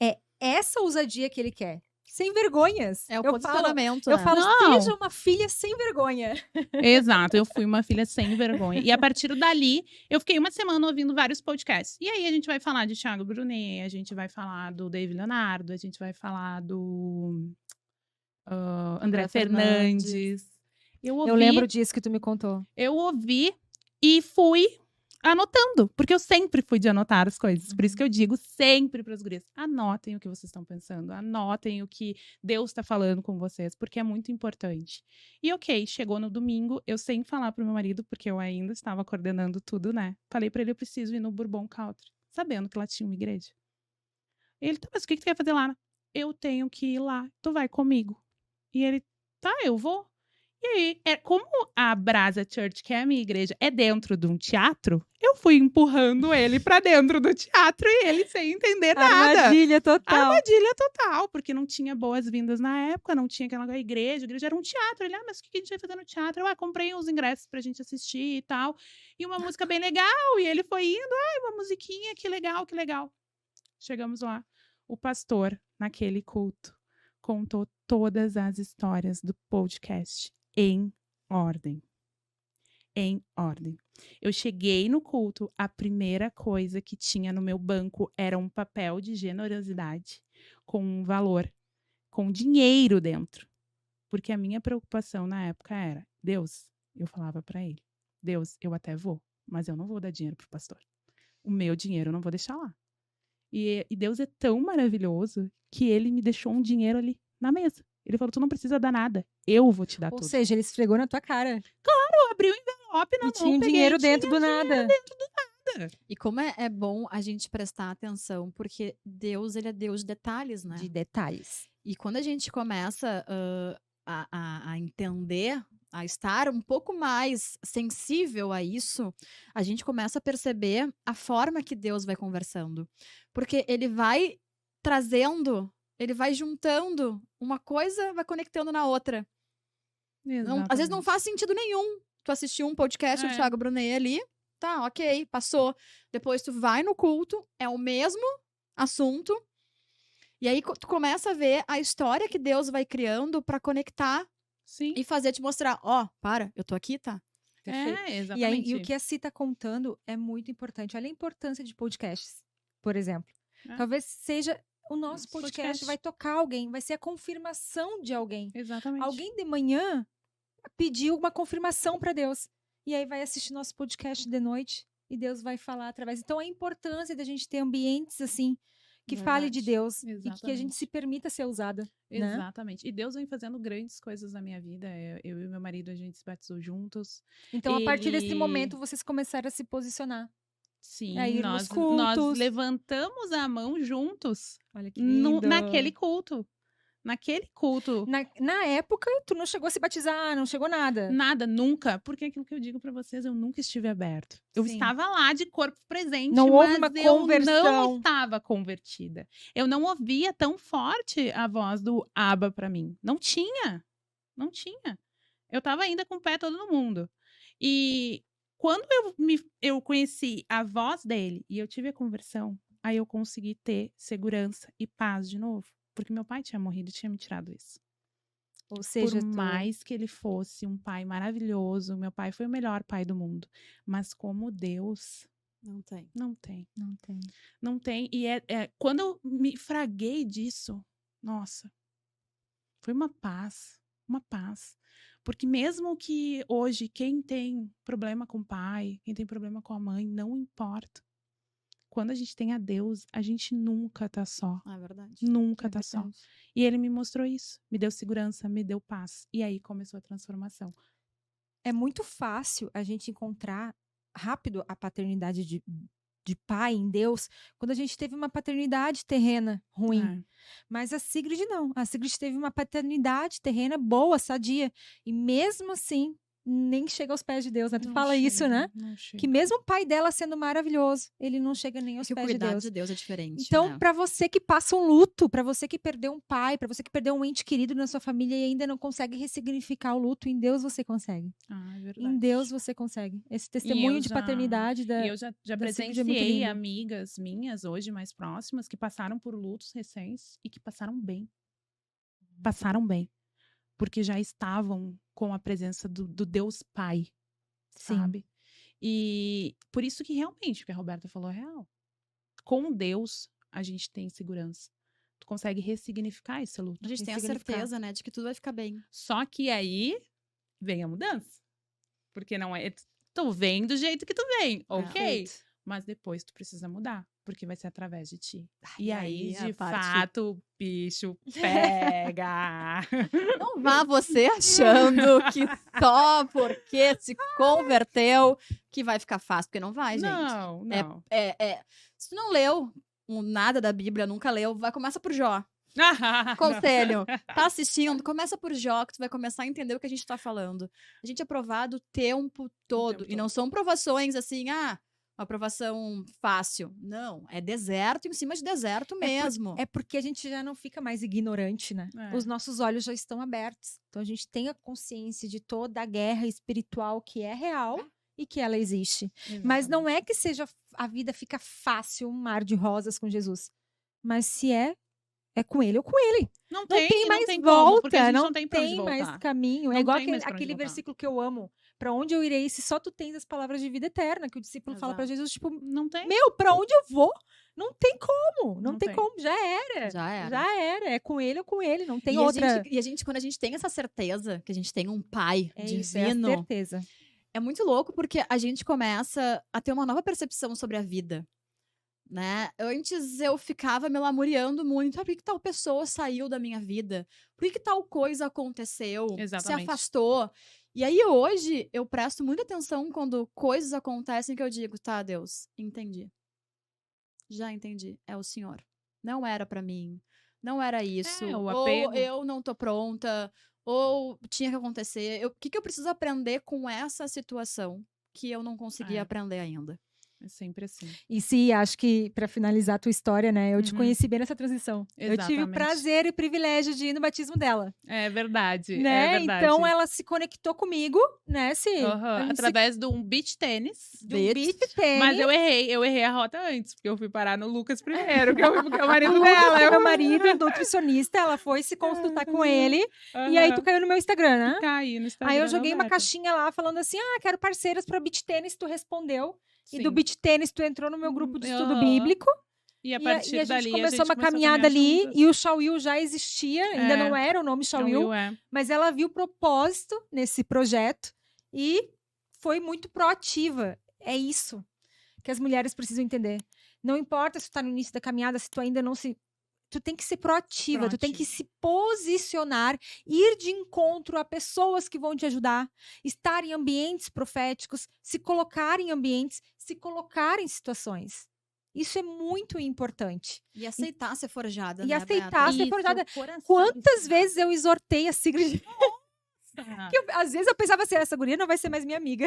É essa ousadia que ele quer. Sem vergonhas. É o eu posicionamento, falo, né? Eu falo, Não. seja uma filha sem vergonha. Exato, eu fui uma filha sem vergonha. E a partir dali, eu fiquei uma semana ouvindo vários podcasts. E aí a gente vai falar de Thiago Brunet, a gente vai falar do David Leonardo, a gente vai falar do André Fernandes. Eu lembro disso que tu me contou. Eu ouvi e fui anotando, porque eu sempre fui de anotar as coisas. Por isso que eu digo sempre para as gurias, anotem o que vocês estão pensando, anotem o que Deus está falando com vocês, porque é muito importante. E ok, chegou no domingo, eu sem falar pro meu marido, porque eu ainda estava coordenando tudo, né? Falei para ele, eu preciso ir no Bourbon Country, sabendo que lá tinha uma igreja. Ele, tá, mas o que tu quer fazer lá? Eu tenho que ir lá, tu vai comigo. E ele, tá, eu vou. E aí, como a Brasa Church, que é a minha igreja, é dentro de um teatro, eu fui empurrando ele pra dentro do teatro e ele sem entender nada. Armadilha total. Armadilha total, porque não tinha boas-vindas na época, não tinha aquela igreja, a igreja era um teatro. Ele, mas o que a gente vai fazer no teatro? Eu, comprei uns ingressos pra gente assistir e tal. E uma música bem legal, e ele foi indo, uma musiquinha, que legal, que legal. Chegamos lá, o pastor, naquele culto, contou todas as histórias do podcast. Em ordem. Em ordem. Eu cheguei no culto, a primeira coisa que tinha no meu banco era um papel de generosidade com um valor, com dinheiro dentro. Porque a minha preocupação na época era, Deus, eu falava para ele, Deus, eu até vou, mas eu não vou dar dinheiro pro pastor. O meu dinheiro eu não vou deixar lá. E Deus é tão maravilhoso que ele me deixou um dinheiro ali na mesa. Ele falou, tu não precisa dar nada, eu vou te dar tudo. Ou seja, ele esfregou na tua cara. Claro, eu abri o envelope na mão, tinha dinheiro dentro do nada. E como é bom a gente prestar atenção, porque Deus, ele é Deus de detalhes, né? De detalhes. E quando a gente começa a entender, a estar um pouco mais sensível a isso, a gente começa a perceber a forma que Deus vai conversando. Porque ele vai trazendo, ele vai juntando uma coisa, vai conectando na outra. Não, às vezes não faz sentido nenhum. Tu assistiu um podcast do Thiago Brunet ali, tá, ok, passou. Depois tu vai no culto, é o mesmo assunto. E aí tu começa a ver a história que Deus vai criando pra conectar. Sim. E fazer te mostrar, para, eu tô aqui, tá? Exatamente. E o que a Si tá contando é muito importante. Olha a importância de podcasts, por exemplo. Talvez seja o nosso podcast Podcast. vai tocar alguém, vai ser a confirmação de alguém. Exatamente. Alguém de manhã pediu uma confirmação para Deus. E aí vai assistir nosso podcast de noite e Deus vai falar através. Então, a importância da gente ter ambientes assim, que fale de Verdade. Deus e que a Exatamente. gente se permita ser usada. Né? Exatamente. E Deus vem fazendo grandes coisas na minha vida. Eu e meu marido, a gente se batizou juntos. Então, a partir desse Ele- momento, vocês começaram a se posicionar. Sim, A ir nós nos cultos. levantamos a mão juntos Olha que lindo. naquele culto. Naquele culto. Na época, tu não chegou a se batizar, não chegou nada. Nada, nunca. Porque aquilo que eu digo pra vocês, eu nunca estive aberto. Eu Sim. estava lá de corpo presente, Não houve mas uma eu conversão. não estava convertida. Eu não ouvia tão forte a voz do Abba pra mim. Não tinha. Não tinha. Eu estava ainda com o pé todo no mundo. E quando eu conheci a voz dele e eu tive a conversão, aí eu consegui ter segurança e paz de novo. Porque meu pai tinha morrido e tinha me tirado isso. Ou seja, Por mais que ele fosse um pai maravilhoso, meu pai foi o melhor pai do mundo. Mas como Deus, Não tem. não tem. não tem. Não tem. E quando eu me fraguei disso, nossa, foi uma paz. Uma paz. Porque mesmo que hoje quem tem problema com o pai, quem tem problema com a mãe, não importa. Quando a gente tem a Deus, a gente nunca tá só. É verdade. Nunca É tá só. verdade. E ele me mostrou isso. Me deu segurança, me deu paz. E aí começou a transformação. É muito fácil a gente encontrar rápido a paternidade de pai em Deus quando a gente teve uma paternidade terrena ruim. É. Mas a Sigrid não. A Sigrid teve uma paternidade terrena boa, sadia. E mesmo assim, nem chega aos pés de Deus, né? Tu Não fala isso, chega, né? não chega. Que mesmo o pai dela sendo maravilhoso, ele não chega nem aos Que o pés de cuidado Deus. de Deus é diferente. Então, né? pra você que passa um luto, pra você que perdeu um pai, pra você que perdeu um ente querido na sua família e ainda não consegue ressignificar o luto, em Deus você consegue. Ah, é verdade. Em Deus você consegue. Esse testemunho de já- paternidade da. E eu já da Sigrid é muito presenciei lindo. amigas minhas hoje mais próximas que passaram por lutos recentes e que passaram bem. Passaram bem. Porque já estavam com a presença do Deus Pai, Sim. sabe? E por isso que realmente o que a Roberta falou é real. Com Deus, a gente tem segurança. Tu consegue ressignificar esse luto. A gente tem a ressignificar. certeza, né, de que tudo vai ficar bem. Só que aí vem a mudança. Porque não é. Tu vem do jeito que tu vem, ok? Perfeito. Mas depois tu precisa mudar, porque vai ser através de ti. Ai, E aí, a de parte- fato, o bicho pega. Não vá você achando que só porque se converteu que vai ficar fácil, porque não vai, gente. Não, não. Se tu não leu nada da Bíblia, nunca leu, começa por Jó. Conselho. Tá assistindo? Começa por Jó, que tu vai começar a entender o que a gente tá falando. A gente é provado o tempo todo. tempo E não são provações assim, uma aprovação fácil. Não, é deserto em cima de deserto mesmo. É porque a gente já não fica mais ignorante, né? É. Os nossos olhos já estão abertos. Então a gente tem a consciência de toda a guerra espiritual que é real e que ela existe. Mas não é que seja a vida fica fácil, um mar de rosas com Jesus. Mas se é com ele ou com ele. Não Não tem, tem não mais tem volta, como, porque a gente não não tem pra onde tem voltar. mais caminho. Não É igual tem mais pra onde aquele voltar. versículo que eu amo. Pra onde eu irei se só tu tens as palavras de vida eterna? Que o discípulo fala pra Exato. Jesus, tipo, Não tem. meu, pra onde eu vou? Não tem como. Não, Não tem tem. como. Já era. Já era. Já era. É com ele ou com ele. Não tem e outra. A gente, quando a gente tem essa certeza que a gente tem um pai É isso, é a divino, certeza. é muito louco porque a gente começa a ter uma nova percepção sobre a vida. Né? Antes eu ficava me lamuriando muito. Por que tal pessoa saiu da minha vida? Por que tal coisa aconteceu? Se Exatamente. afastou? E aí hoje eu presto muita atenção quando coisas acontecem que eu digo, tá, Deus, entendi. Já entendi. É o Senhor. Não era pra mim. Não era isso. o Ou apego. eu não tô pronta. Ou tinha que acontecer. O que eu preciso aprender com essa situação que eu não consegui É. aprender ainda? É sempre assim. E sim, acho que pra finalizar a tua história, né? Eu te Uhum. conheci bem nessa transição. Eu tive o Exatamente. prazer e privilégio de ir no batismo dela. É verdade. Né? É verdade. Então ela se conectou comigo, né? Aham, a gente se- através de um beach tênis. de um beat tênis. Mas eu errei a rota antes, porque eu fui parar no Lucas primeiro, que eu fui porque é o marido Lucas, dela. que é meu marido, nutricionista, ela foi se consultar com ele. E aí tu caiu no meu Instagram, né? Caí no Instagram. Aí eu da joguei uma Roberta. caixinha lá falando assim: quero parceiras pra beach tênis, tu respondeu. E Sim. do beach tênis tu entrou no meu grupo de estudo Aham. bíblico. E a E partir a gente dali, começou uma a caminhada ali juntas. e o Shaul já existia, ainda É. não era o nome Shaul, mas ela viu propósito nesse projeto e foi muito proativa. É isso que as mulheres precisam entender. Não importa se tu tá no início da caminhada, se tu ainda não se... Tu tem que ser proativa, tu tem que se posicionar, ir de encontro a pessoas que vão te ajudar, estar em ambientes proféticos, se colocar em ambientes, se colocar em situações. Isso é muito importante. E aceitar ser forjada, E né, aceitar Beata? ser forjada. Quantas vezes eu exortei a Sigrid? Que às vezes eu pensava assim, essa guria não vai ser mais minha amiga.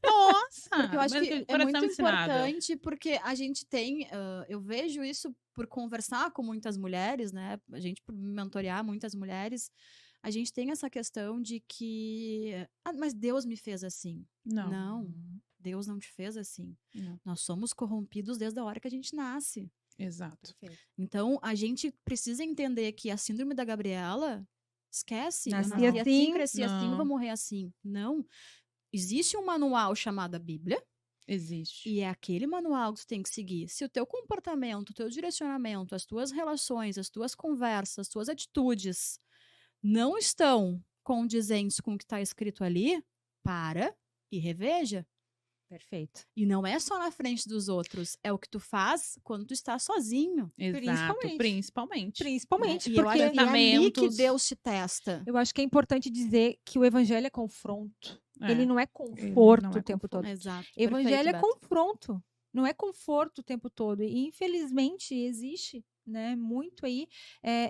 Nossa! Porque eu acho mas que é coração muito ensinado. importante, porque a gente tem, eu vejo isso por conversar com muitas mulheres, né? A gente por mentorear muitas mulheres, a gente tem essa questão de que, mas Deus me fez assim. Não, Deus não te fez assim. Não. Nós somos corrompidos desde a hora que a gente nasce. Exato. Então, a gente precisa entender que a síndrome da Gabriela, esquece. Nasci Eu nasci assim, assim, cresci assim, não. vou morrer assim. Não. Existe um manual chamado a Bíblia. Existe. E é aquele manual que tu tem que seguir. Se o teu comportamento, o teu direcionamento, as tuas relações, as tuas conversas, as tuas atitudes não estão condizentes com o que está escrito ali, para e reveja. Perfeito. E não é só na frente dos outros, é o que tu faz quando tu está sozinho. Exato. Principalmente. Principalmente, Né? E eu porque acho que é ali que Tratamentos. Deus te testa. eu acho que é importante dizer que o evangelho é confronto. É. Ele não é Ele conforto não é o tempo todo. Exato. Evangelho é Perfeito, Beto. confronto, não é conforto o tempo todo. E infelizmente existe, né, muito aí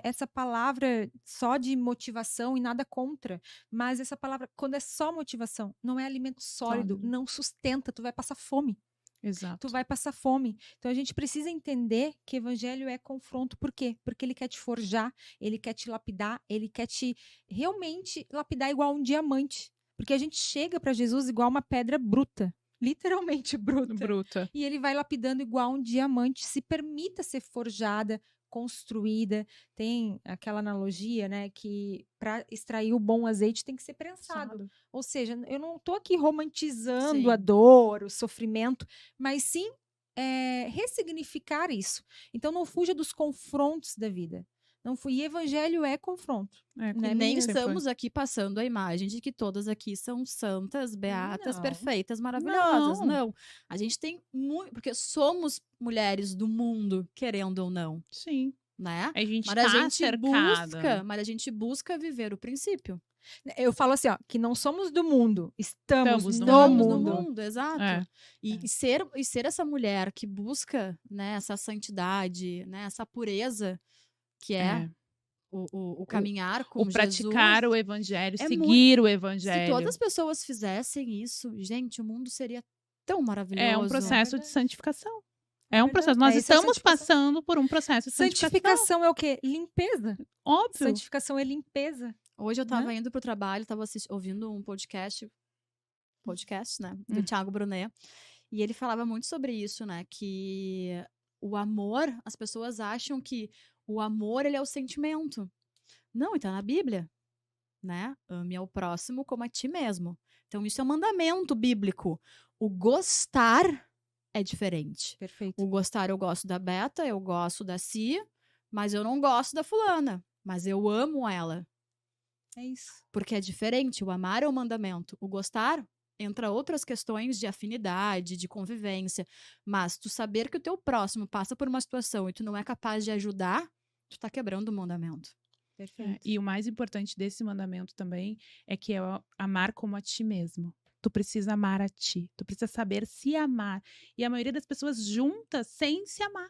essa palavra só de motivação e nada contra. Mas essa palavra, quando é só motivação, não é alimento sólido, Sólido. não sustenta, tu vai passar fome. Exato. Tu vai passar fome. Então a gente precisa entender que evangelho é confronto. Por quê? Porque ele quer te forjar, ele quer te lapidar, ele quer te realmente lapidar igual um diamante. Porque a gente chega para Jesus igual uma pedra bruta, literalmente bruta. Bruta. E ele vai lapidando igual um diamante. Se permita ser forjada, construída. Tem aquela analogia, né, que para extrair o bom azeite tem que ser prensado. Ou seja, eu não estou aqui romantizando a Sim. dor, o sofrimento, mas sim ressignificar isso. Então não fuja dos confrontos da vida. E evangelho é confronto. É, Né, E nem meninas? estamos aqui passando a imagem de que todas aqui são santas, beatas, Não. perfeitas, maravilhosas. Não. Não. A gente tem muito. Porque somos mulheres do mundo, querendo ou não, Sim. né? A gente Mas tá a gente cercada. mas a gente busca viver o princípio. Eu falo assim, ó, que não somos do mundo, estamos no Estamos mundo. no mundo, exato. É. E ser essa mulher que busca, né, essa santidade, né, essa pureza que é o caminhar com O praticar Jesus. o evangelho, É seguir o Se evangelho. todas as pessoas fizessem isso, gente, o mundo seria tão maravilhoso. É um processo de verdade. santificação. É um verdade. processo. Nós Essa é a estamos santificação. passando por um processo de santificação. Santificação é o quê? Limpeza. Óbvio. Santificação é limpeza. Hoje eu tava indo pro trabalho, tava ouvindo um podcast, né, do Thiago Brunet, e ele falava muito sobre isso, né, que o amor, as pessoas acham que o amor, ele é o sentimento. Não, e tá na Bíblia, né? Ame ao próximo como a ti mesmo. Então isso é um mandamento bíblico. O gostar é diferente. Perfeito. O gostar, eu gosto da Beta, eu gosto da Cia, mas eu não gosto da fulana. Mas eu amo ela. É isso. Porque é diferente. O amar é um mandamento. O gostar entra outras questões de afinidade, de convivência. Mas tu saber que o teu próximo passa por uma situação e tu não é capaz de ajudar, tu tá quebrando o mandamento. Perfeito. E o mais importante desse mandamento também é que é o amar como a ti mesmo. Tu precisa amar a ti. Tu precisa saber se amar. E a maioria das pessoas juntas sem se amar.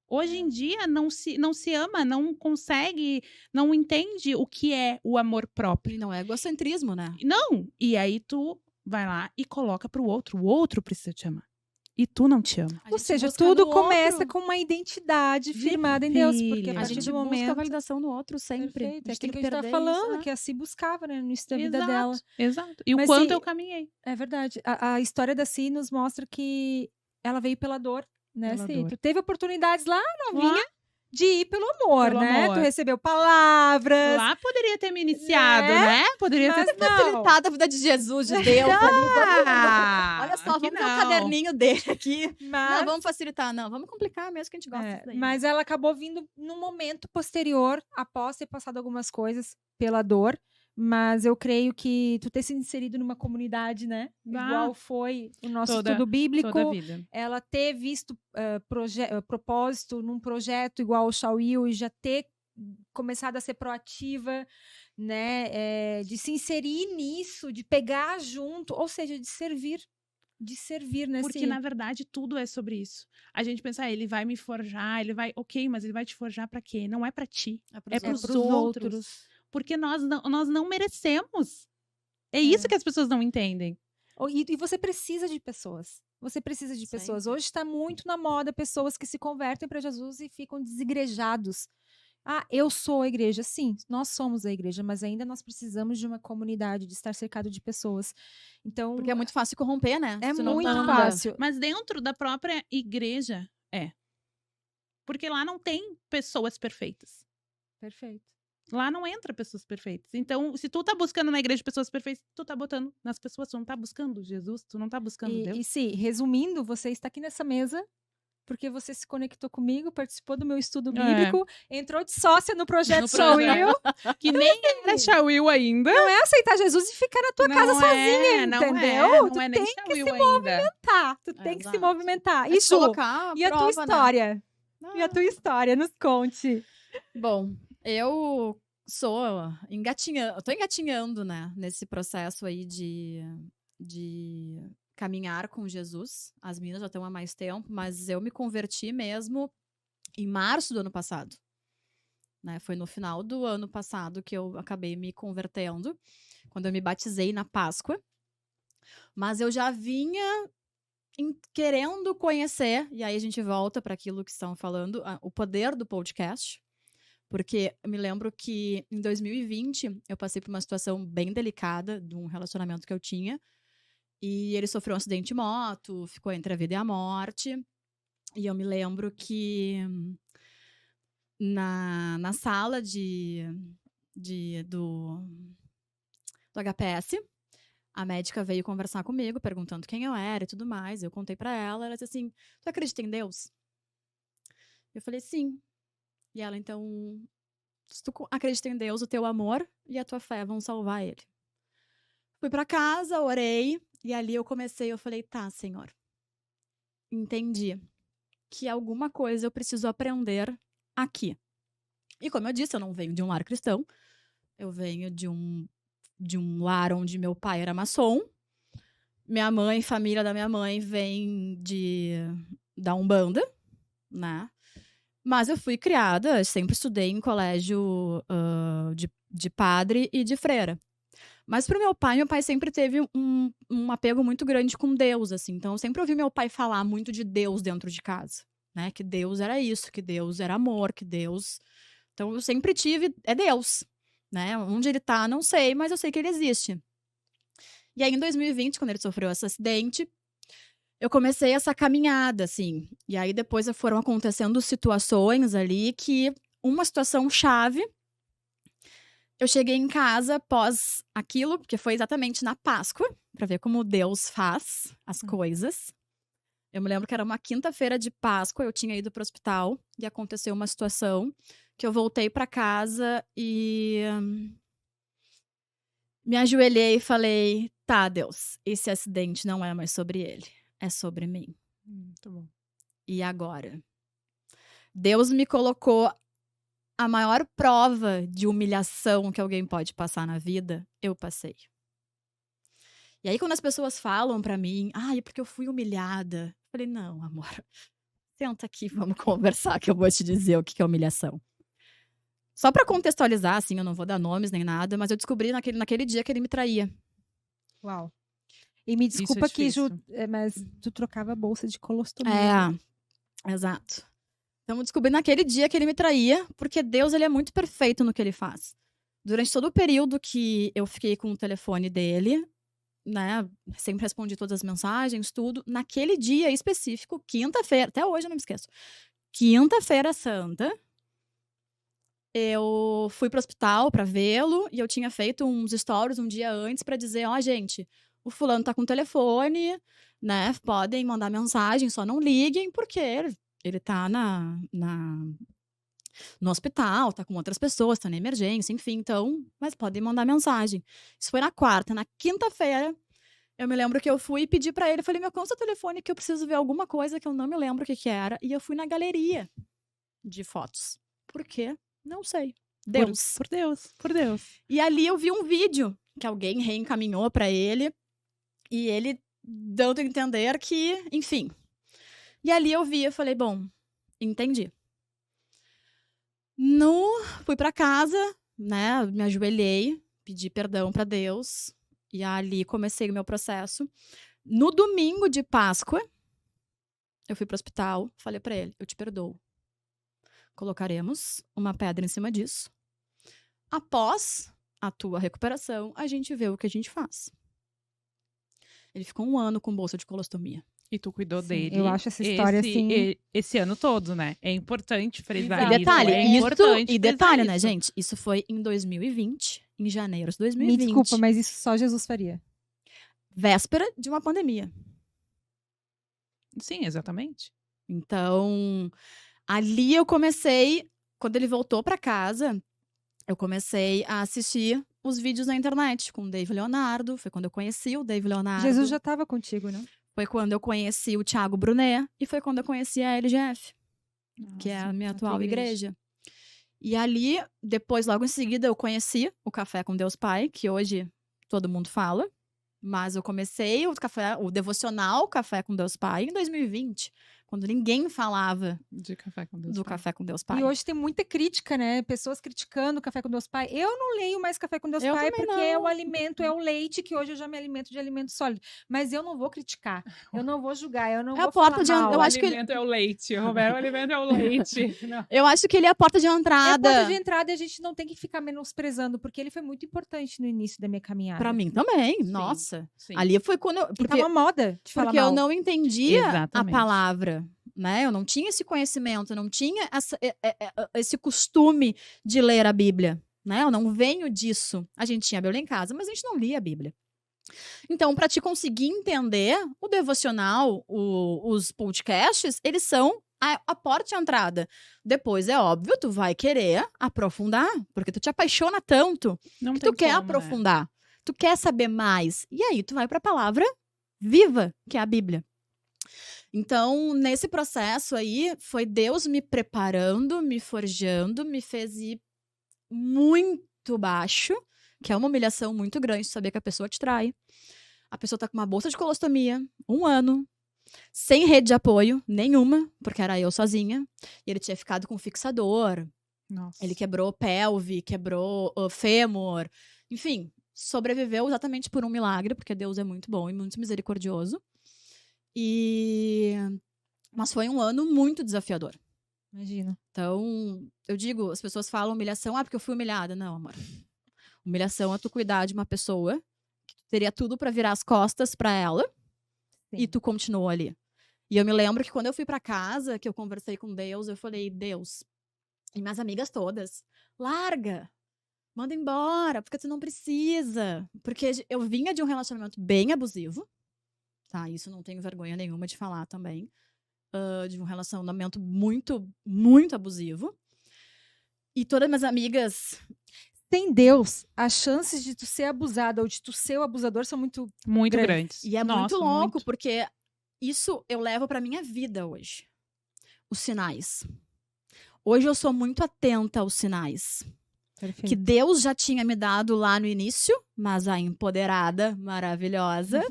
Hoje em dia não se ama, não consegue, não entende o que é o amor próprio. E não é egocentrismo, né? Não! E aí tu vai lá e coloca pro outro. O outro precisa te amar. E tu não te ama. Ou seja, busca tudo no começa outro. com uma identidade De firmada em Deus. Porque filha. a A partir gente do busca a momento... validação no outro sempre. Perfeito. A É gente tem aquilo que que a gente tá perder falando, isso, que a Si buscava, né? No início da vida dela. Exato. E Mas o quanto se- eu caminhei. É verdade. A história da Si nos mostra que ela veio pela dor, né, Pela Si? dor. Tu teve oportunidades lá, novinha, de ir pelo amor, Pelo né? amor. Tu recebeu palavras. Lá poderia ter me iniciado, né? Poderia Mas ter não. Facilitada a vida de Jesus, de Deus. Ah, Olha só, aqui vamos ver o não. caderninho dele aqui. Mas, Não, vamos facilitar, não. Vamos complicar mesmo que a gente gosta é, disso daí. mas ela acabou vindo num momento posterior, após ter passado algumas coisas pela dor. Mas eu creio que tu ter se inserido numa comunidade, né? Ah, Igual foi o nosso toda- estudo bíblico. Toda a vida. Ela ter visto propósito num projeto igual o Shawil e já ter começado a ser proativa, né, de se inserir nisso, de pegar junto, ou seja, de servir nesse... Porque, na verdade, tudo é sobre isso. A gente pensa, ele vai me forjar, ele vai... Ok, mas ele vai te forjar pra quê? Não é pra ti. É pros pros outros. Porque nós não merecemos. É isso que as pessoas não entendem. E você precisa de pessoas. Você precisa de pessoas. Sempre. Hoje está muito na moda pessoas que se convertem para Jesus e ficam desigrejados. Ah, eu sou a igreja. Sim, nós somos a igreja, mas ainda nós precisamos de uma comunidade, de estar cercado de pessoas. Então, Porque é muito fácil corromper, né? é Se não muito anda. fácil. Mas dentro da própria igreja, é. Porque lá não tem pessoas perfeitas. Perfeito. Lá não entra pessoas perfeitas. Então, se tu tá buscando na igreja pessoas perfeitas, tu tá botando nas pessoas. Tu não tá buscando Jesus, tu não tá buscando Deus. E sim, resumindo, você está aqui nessa mesa porque você se conectou comigo, participou do meu estudo bíblico, entrou de sócia no projeto No Shawil. Que nem era Shawil ainda. Não é aceitar Jesus e ficar na tua casa sozinha, não entendeu? Não é nem Shawil ainda. Tu tem que se Exato. movimentar. É E se tu? colocar à E a tua prova, né? história? Ah, E a tua história? Nos conte. Bom, eu tô engatinhando, né, nesse processo aí de caminhar com Jesus. As meninas já estão há mais tempo, mas eu me converti mesmo em março do ano passado. Né? Foi no final do ano passado que eu acabei me convertendo, quando eu me batizei na Páscoa. Mas eu já vinha querendo conhecer, e aí a gente volta para aquilo que estão falando, o poder do podcast. Porque eu me lembro que em 2020 eu passei por uma situação bem delicada de um relacionamento que eu tinha. E ele sofreu um acidente de moto, ficou entre a vida e a morte. E eu me lembro que na sala do HPS, a médica veio conversar comigo, perguntando quem eu era e tudo mais. Eu contei pra ela, ela disse assim, tu acredita em Deus? Eu falei, sim. E ela, então, se tu acredita em Deus, o teu amor e a tua fé vão salvar ele. Fui pra casa, orei, e ali eu falei, tá, Senhor, entendi que alguma coisa eu preciso aprender aqui. E como eu disse, eu não venho de um lar cristão, eu venho de um lar onde meu pai era maçom, minha mãe, família da minha mãe vem da Umbanda, né? Mas eu fui criada, sempre estudei em colégio de padre e de freira. Mas pro meu pai sempre teve um apego muito grande com Deus, assim. Então eu sempre ouvi meu pai falar muito de Deus dentro de casa, né? Que Deus era isso, que Deus era amor, que Deus... Então eu sempre tive, é Deus, né? Onde ele tá, não sei, mas eu sei que ele existe. E aí em 2020, quando ele sofreu esse acidente, eu comecei essa caminhada, assim. E aí depois foram acontecendo situações ali que uma situação chave. Eu cheguei em casa após aquilo, porque foi exatamente na Páscoa, pra ver como Deus faz as coisas. Eu me lembro que era uma quinta-feira de Páscoa, eu tinha ido pro hospital e aconteceu uma situação que eu voltei pra casa e me ajoelhei e falei, tá, Deus, esse acidente não é mais sobre ele, é sobre mim. Muito bom. E agora? Deus me colocou a maior prova de humilhação que alguém pode passar na vida, eu passei. E aí, quando as pessoas falam pra mim, é porque eu fui humilhada. Eu falei, não, amor, senta aqui, vamos conversar que eu vou te dizer o que é humilhação. Só pra contextualizar, assim, eu não vou dar nomes nem nada, mas eu descobri naquele dia que ele me traía. Uau. E me desculpa que, difícil. mas tu trocava a bolsa de colostomia. Exato. Então, eu descobri naquele dia que ele me traía, porque Deus, ele é muito perfeito no que ele faz. Durante todo o período que eu fiquei com o telefone dele, né, sempre respondi todas as mensagens, tudo. Naquele dia específico, quinta-feira, até hoje eu não me esqueço. Quinta-feira santa, eu fui pro hospital pra vê-lo e eu tinha feito uns stories um dia antes pra dizer, ó, gente, o fulano tá com o telefone, né? Podem mandar mensagem, só não liguem, porque ele tá no hospital, tá com outras pessoas, tá na emergência, enfim, então, mas podem mandar mensagem. Isso foi na quarta. Na quinta-feira, eu me lembro que eu fui e pedi pra ele, falei, me conta o telefone que eu preciso ver alguma coisa que eu não me lembro o que que era. E eu fui na galeria de fotos. Por quê? Não sei. Deus. Por Deus, por Deus. E ali eu vi um vídeo que alguém reencaminhou pra ele e ele dando a entender que, enfim. E ali eu vi, eu falei, bom, entendi. Fui pra casa, né, me ajoelhei, pedi perdão pra Deus e ali comecei o meu processo. No domingo de Páscoa, eu fui pro hospital, falei pra ele, eu te perdoo. Colocaremos uma pedra em cima disso. Após a tua recuperação, a gente vê o que a gente faz. Ele ficou 1 ano com bolsa de colostomia. E tu cuidou Sim, dele. eu acho essa história, assim- Esse ano todo, né? É importante frisar Exato. isso. E detalhe, né, gente? Isso foi em 2020, em janeiro de 2020. Me desculpa, mas isso só Jesus faria. Véspera de uma pandemia. Sim, exatamente. Então, ali eu comecei, quando ele voltou pra casa, eu comecei a assistir os vídeos na internet com o Dave Leonardo. Foi quando eu conheci o Dave Leonardo. Jesus já estava contigo, né? Foi quando eu conheci o Thiago Brunet. E foi quando eu conheci a LGF, que é a minha a tua atual igreja. E ali, depois, logo em seguida, eu conheci o Café com Deus Pai, que hoje todo mundo fala. Mas eu comecei o devocional Café com Deus Pai em 2020, quando ninguém falava De Café com Deus. do Pai. Café com Deus Pai. E hoje tem muita crítica, né? Pessoas criticando o Café com Deus Pai. Eu não leio mais Café com Deus Eu Pai também porque não. é o alimento, é o leite, que hoje eu já me alimento de alimento sólido. Mas eu não vou criticar, eu não vou julgar, eu não É a vou porta falar de mal. eu O acho que alimento é o leite, Roberto. O alimento é o leite. Não. Eu acho que ele é a porta de É a entrada. porta de entrada e a gente não tem que ficar menosprezando, porque ele foi muito importante no início da minha caminhada. Pra mim também, nossa. Sim. Ali foi quando eu... E Porque, tá uma moda de falar porque eu mal. não entendia a Exatamente. palavra, né? Eu não tinha esse conhecimento, eu não tinha esse costume de ler a Bíblia, né? Eu não venho disso. A gente tinha a Bíblia em casa, mas a gente não lia a Bíblia. Então, para te conseguir entender, o devocional, os podcasts, eles são a porta de entrada. Depois, é óbvio, tu vai querer aprofundar, porque tu te apaixona tanto Não que tem tu quer como, aprofundar. Tu quer saber mais. E aí, tu vai para a palavra viva, que é a Bíblia. Então, nesse processo aí, foi Deus me preparando, me forjando, me fez ir muito baixo, que é uma humilhação muito grande saber que a pessoa te trai. A pessoa tá com uma bolsa de colostomia, 1 ano, sem rede de apoio nenhuma, porque era eu sozinha. E ele tinha ficado com fixador, Nossa. ele quebrou pelve, quebrou fêmur, enfim, sobreviveu exatamente por um milagre, porque Deus é muito bom e muito misericordioso. Mas foi um ano muito desafiador. Imagina. Então, eu digo, as pessoas falam humilhação, porque eu fui humilhada. Não, amor. Humilhação é tu cuidar de uma pessoa que tu teria tudo pra virar as costas pra ela Sim. e tu continuou ali. E eu me lembro que quando eu fui pra casa, que eu conversei com Deus, eu falei, Deus, e minhas amigas todas, larga, manda embora, porque tu não precisa. Porque eu vinha de um relacionamento bem abusivo, tá? Isso não tenho vergonha nenhuma de falar também. De um relacionamento muito, muito abusivo. E todas minhas amigas... Sem Deus, as chances de tu ser abusada ou de tu ser o abusador são muito... Muito grande. grandes. E é Nossa, muito louco, muito. porque isso eu levo pra minha vida hoje. Os sinais. Hoje eu sou muito atenta aos sinais. Perfeito. Que Deus já tinha me dado lá no início, mas a empoderada, maravilhosa,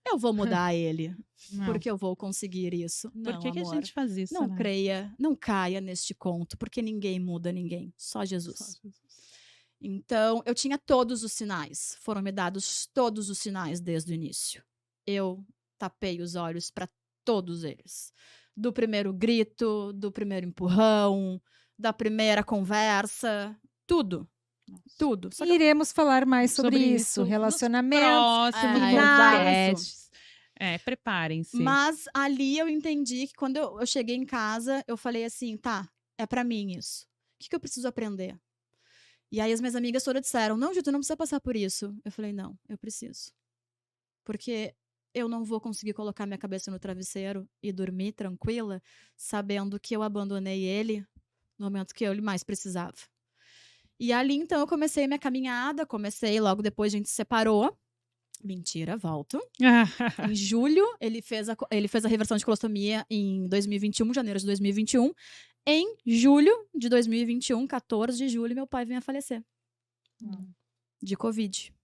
eu vou mudar ele. Não. Porque eu vou conseguir isso. Por Não, que a amor. gente faz isso, Não né? creia, não caia neste conto, porque ninguém muda ninguém, só Jesus. Só Jesus. Então, eu tinha todos os sinais, foram me dados todos os sinais desde o início. Eu tapei os olhos para todos eles. Do primeiro grito, do primeiro empurrão, da primeira conversa, tudo. Nossa. Tudo. Só E que iremos falar mais sobre isso. nos Relacionamento. próximos É, podcasts. Preparem-se. Mas ali eu entendi que quando eu cheguei em casa, eu falei assim, tá, é pra mim isso. que eu preciso aprender? E aí as minhas amigas todas disseram, não, Ju, tu não precisa passar por isso. Eu falei, não, eu preciso. Porque eu não vou conseguir colocar minha cabeça no travesseiro e dormir tranquila, sabendo que eu abandonei ele no momento que eu mais precisava. E ali, então, eu comecei minha caminhada, logo depois a gente se separou. Mentira, volto. Em julho, ele fez a reversão de colostomia em 2021, janeiro de 2021. Em julho de 2021, 14 de julho, meu pai veio a falecer. De Covid.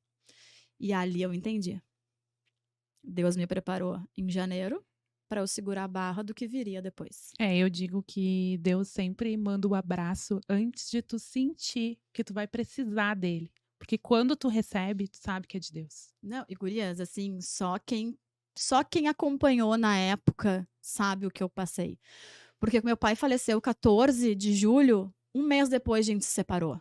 E ali eu entendi. Deus me preparou em janeiro para eu segurar a barra do que viria depois. Eu digo que Deus sempre manda o abraço antes de tu sentir que tu vai precisar dele. Porque quando tu recebe, tu sabe que é de Deus. Não, e gurias, assim, só quem acompanhou na época sabe o que eu passei. Porque meu pai faleceu 14 de julho, um mês depois a gente se separou.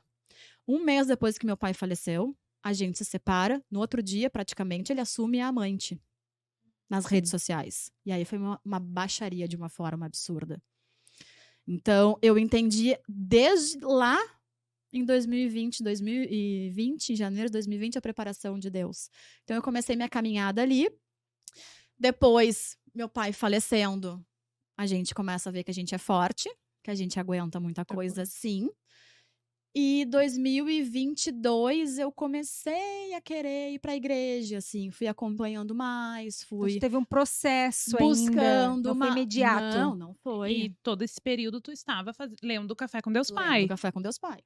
Um mês depois que meu pai faleceu, a gente se separa. No outro dia, praticamente, ele assume a amante nas redes sociais. E aí foi uma baixaria de uma forma absurda. Então, eu entendi desde lá, em 2020, em janeiro de 2020, a preparação de Deus. Então, eu comecei minha caminhada ali. Depois, meu pai falecendo, a gente começa a ver que a gente é forte, que a gente aguenta muita coisa, sim. E 2022 eu comecei a querer ir para a igreja, assim, fui acompanhando mais, Então, teve um processo buscando, ainda, não foi imediato. Não foi. E todo esse período tu estava lendo Café com Deus Lendo Pai. Café com Deus Pai.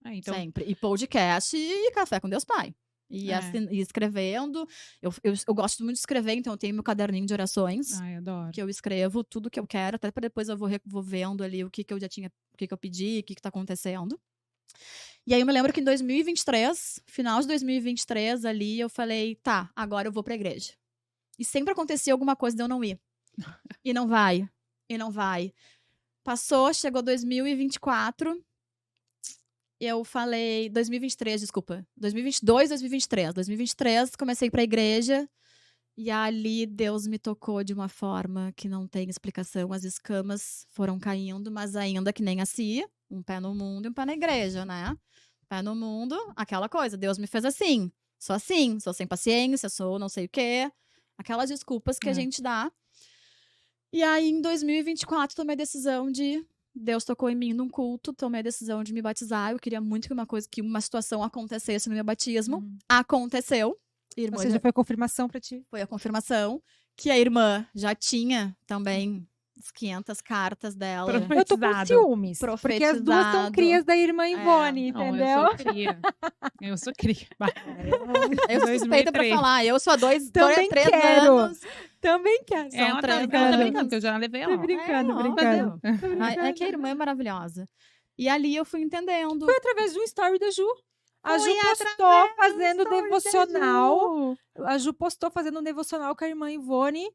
Então, Sempre. E podcast e Café com Deus Pai. E escrevendo. Eu gosto muito de escrever, então eu tenho meu caderninho de orações. ai, adoro. Que eu escrevo tudo que eu quero, até para depois eu vou vendo ali o que eu já tinha, o que eu pedi, o que tá acontecendo. E aí eu me lembro que em 2023, final de 2023 ali, eu falei, tá, agora eu vou pra igreja. E sempre acontecia alguma coisa de eu não ir. E não vai. E não vai. Passou, chegou 2024. Eu falei, 2023, desculpa. 2022, 2023. 2023, comecei a ir pra igreja. E ali Deus me tocou de uma forma que não tem explicação. As escamas foram caindo, mas ainda que nem a Cia, um pé no mundo e um pé na igreja, né? Pé no mundo, aquela coisa. Deus me fez assim, sou sem paciência, sou não sei o quê. Aquelas desculpas que a gente dá. E aí, em 2024, tomei a decisão de... Deus tocou em mim num culto, tomei a decisão de me batizar. Eu queria muito que uma situação acontecesse no meu batismo. Aconteceu. Ou seja, foi a confirmação pra ti. Foi a confirmação que a irmã já tinha também as 500 cartas dela. Eu tô com ciúmes, porque as duas são crias da irmã Ivone, entendeu? Eu sou cria. Eu sou cria. Eu sou suspeita pra falar. Eu sou há 3 anos. Também quero. Ela tá brincando, porque eu já levei ela. Tô brincando. É que a irmã é maravilhosa. E ali eu fui entendendo. Foi através de um story da Ju. A Ju postou fazendo devocional. A Ju postou fazendo um devocional com a irmã Ivone.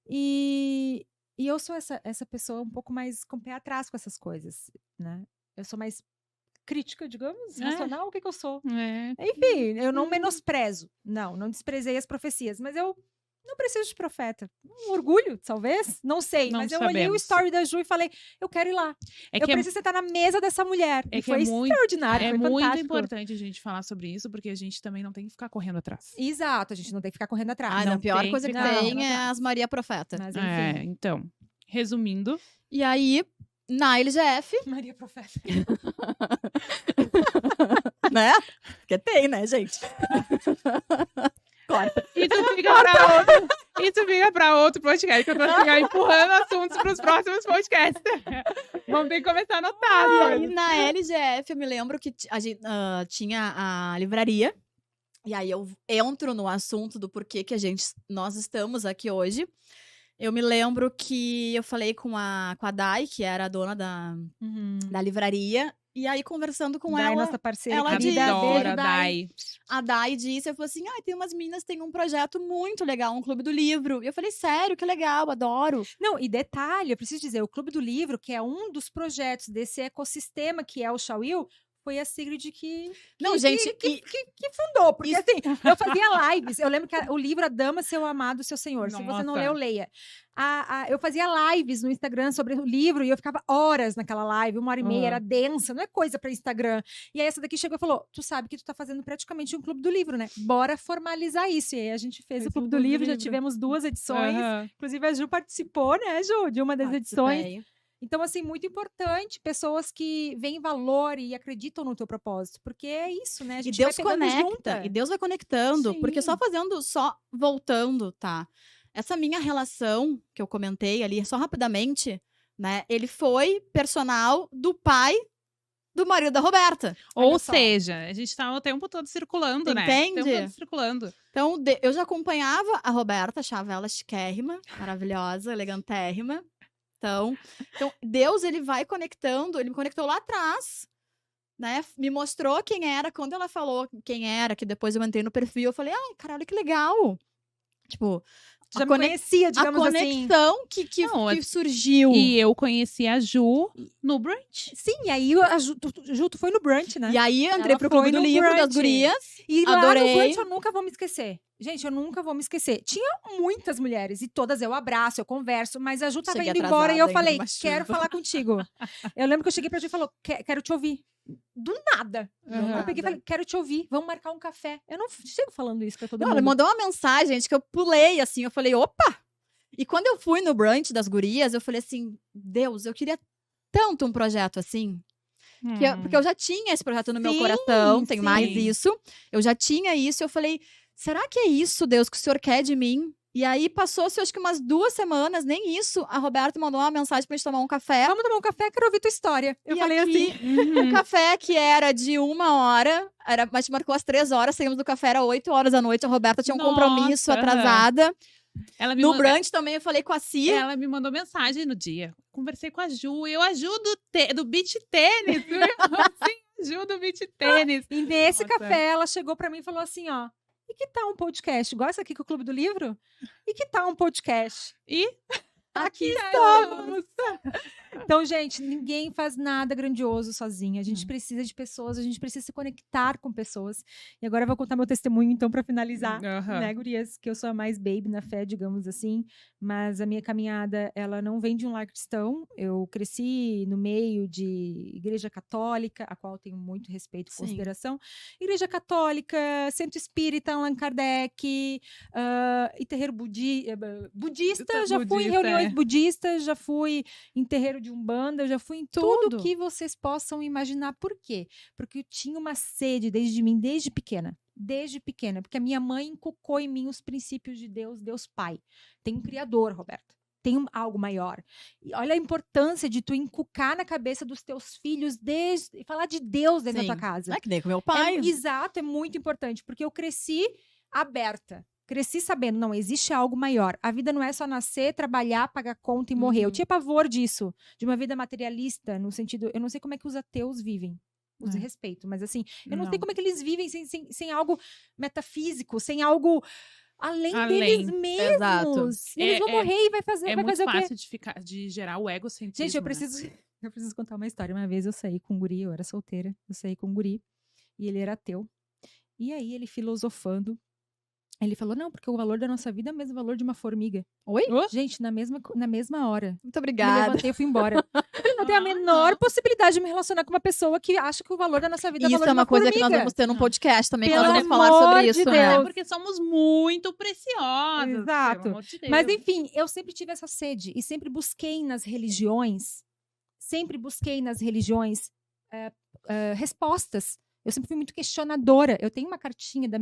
E eu sou essa pessoa um pouco mais com o pé atrás com essas coisas, né? Eu sou mais crítica, digamos, racional. O que eu sou? Enfim, eu não menosprezo. Não desprezei as profecias. Mas eu não preciso de profeta. Um orgulho, talvez? Não sei. Mas eu olhei o story da Ju e falei, eu quero ir lá. Eu preciso sentar na mesa dessa mulher. E foi extraordinário, foi fantástico. É muito importante a gente falar sobre isso, porque a gente também não tem que ficar correndo atrás. Exato, a gente não tem que ficar correndo atrás. A pior coisa que tem é as Maria Profeta. Mas, enfim. Então, resumindo. E aí, na LGF... Maria Profeta. Né? Porque tem, né, gente? Corta. Isso fica pra outro podcast, que eu tô assim, empurrando assuntos pros próximos podcasts. Vamos ter que começar a anotar. E aí, na LGF, eu me lembro que a gente tinha a livraria. E aí, eu entro no assunto do porquê que nós estamos aqui hoje. Eu me lembro que eu falei com a Dai, que era a dona da livraria. E aí, conversando com ela, nossa parceira, ela disse, adora a Dai. A Dai disse, eu falei assim, tem umas meninas que têm um projeto muito legal, um Clube do Livro. E eu falei, sério, que legal, adoro. Não, e detalhe, eu preciso dizer, o Clube do Livro, que é um dos projetos desse ecossistema que é o Shawil, foi a Sigrid que Não, gente, que fundou. Porque assim, eu fazia lives. Eu lembro que o livro A Dama, Seu Amado, Seu Senhor. Se você não Nossa. leu, leia. Eu fazia lives no Instagram sobre o livro e eu ficava horas naquela live, 1h30, era densa, não é coisa para Instagram. E aí essa daqui chegou e falou, tu sabe que tu tá fazendo praticamente um clube do livro, né? Bora formalizar isso. E aí a gente fez o clube do livro, já tivemos 2 edições. Inclusive a Ju participou, né, Ju, de uma das edições. Então, assim, muito importante, pessoas que veem valor e acreditam no teu propósito, porque é isso, né? A gente Deus vai pegando conecta, junta. e Deus vai conectando, porque Sim. só voltando, tá? Essa minha relação, que eu comentei ali, só rapidamente, né? Ele foi personal do pai do marido da Roberta. Ou Olha só. seja, a gente tá o tempo todo circulando, né? Entende? O tempo todo circulando. Então, eu já acompanhava a Roberta, achava ela chiquérrima, maravilhosa, elegantérrima. Então, Deus, ele vai conectando, ele me conectou lá atrás, né? Me mostrou quem era, quando ela falou quem era, que depois eu entrei no perfil, eu falei, ai, caralho, que legal. Tipo, Já me conhecia, a digamos assim. conexão que surgiu. E eu conheci a Ju no brunch. Sim, e aí a Ju, tu foi no brunch, né? E aí eu entrei Ela pro Clube foi do no Livro das brunch. Gurias. E lá Adorei. no brunch eu nunca vou me esquecer. Gente, eu nunca vou me esquecer. Tinha muitas mulheres, e todas eu abraço, eu converso, mas a Ju tava Cheguei indo embora e eu atrasada falei, ainda, uma quero chuva. falar contigo. Eu lembro que eu cheguei pra Ju e falou, quero te ouvir. Do nada. Eu peguei e falei, quero te ouvir, vamos marcar um café. Eu não chego falando isso pra todo Não, mundo. ela mandou uma mensagem, gente, que eu pulei, assim, eu falei, opa! E quando eu fui no brunch das gurias, eu falei assim, Deus, eu queria tanto um projeto assim. Porque eu já tinha esse projeto no meu Sim, coração, tem sim. mais isso. Eu já tinha isso, eu falei, será que é isso, Deus, que o Senhor quer de mim? E aí passou-se, acho que umas 2 semanas, nem isso. A Roberta mandou uma mensagem pra gente tomar um café. Vamos tomar um café, quero ouvir tua história. Eu E falei aqui, assim. o café que era de 1 hora, a gente marcou às 3 horas, saímos do café, era 8 horas da noite, a Roberta tinha um Nossa, compromisso atrasada. Ela me No mandou- brunch também eu falei com a Si. Ela me mandou mensagem no dia. Conversei com a Ju. Eu ajudo do beach tênis. Sim, Ju do beach tênis. E nesse Nossa. café, ela chegou pra mim e falou assim, ó, e que tal um podcast? Igual essa aqui com o Clube do Livro? E que tal um podcast? E Aqui estamos! Então, gente, ninguém faz nada grandioso sozinha. A gente precisa de pessoas, a gente precisa se conectar com pessoas. E agora eu vou contar meu testemunho, então, pra finalizar. Né, gurias? Que eu sou a mais baby na fé, digamos assim. Mas a minha caminhada, ela não vem de um lar cristão. Eu cresci no meio de igreja católica, a qual tenho muito respeito e Sim. consideração. Igreja católica, centro espírita, Allan Kardec, e terreiro budista. Já fui em reuniões budistas, já fui em terreiro de Umbanda, já fui em tudo que vocês possam imaginar. Por quê? Porque eu tinha uma sede desde pequena. Desde pequena, porque a minha mãe inculcou em mim os princípios de Deus, Deus Pai. Tem um Criador, Roberta. Tem algo maior. E olha a importância de tu inculcar na cabeça dos teus filhos, falar de Deus dentro da tua casa. Não é que nem com meu pai. Exato, é muito importante, porque eu cresci aberta. Cresci sabendo, não, existe algo maior. A vida não é só nascer, trabalhar, pagar conta e morrer. Eu tinha pavor disso, de uma vida materialista, no sentido, eu não sei como é que os ateus vivem. Os respeito, mas assim, eu não sei como é que eles vivem sem algo metafísico, sem algo além deles mesmos. Exato. Eles vão morrer e vai fazer muito o quê? fácil de gerar o egocentrismo. Gente, eu preciso contar uma história. Uma vez eu saí com um guri, eu era solteira, eu saí com um guri, e ele era ateu. E aí ele filosofando, ele falou, não, porque o valor da nossa vida é o mesmo valor de uma formiga. Oi? Gente, na mesma hora. Muito Me obrigada. levantei e fui embora. Eu não tenho a menor possibilidade de me relacionar com uma pessoa que acha que o valor da nossa vida é o Isso valor é de uma coisa que formiga. nós vamos ter num podcast também, que Pelo nós vamos falar amor sobre de isso, Deus. né? É porque somos muito preciosas. Exato. Pelo amor de Deus. Mas enfim, eu sempre tive essa sede e sempre busquei nas religiões respostas. Eu sempre fui muito questionadora. Eu tenho uma cartinha da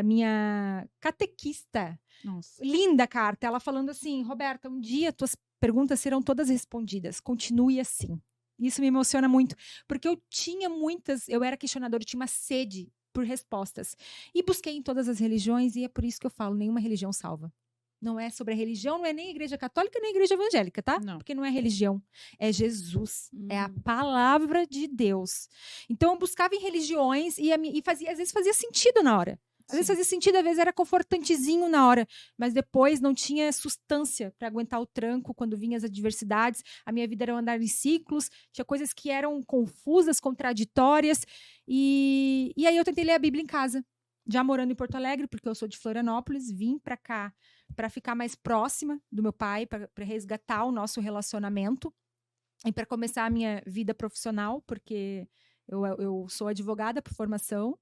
minha catequista. Nossa. Linda carta. Ela falando assim, Roberta, um dia tuas perguntas serão todas respondidas. Continue assim. Isso me emociona muito. Porque eu era questionadora, eu tinha uma sede por respostas. E busquei em todas as religiões, e é por isso que eu falo, nenhuma religião salva. Não é sobre a religião, não é nem a igreja católica, nem a igreja evangélica, tá? Não. Porque não é religião, é Jesus, é a palavra de Deus. Então eu buscava em religiões e às vezes fazia sentido na hora. Às vezes fazia sentido, às vezes era confortantezinho na hora, mas depois não tinha substância para aguentar o tranco quando vinham as adversidades. A minha vida era andar em ciclos, tinha coisas que eram confusas, contraditórias, e aí eu tentei ler a Bíblia em casa, já morando em Porto Alegre, porque eu sou de Florianópolis, vim para cá para ficar mais próxima do meu pai, para resgatar o nosso relacionamento e para começar a minha vida profissional, porque eu sou advogada por formação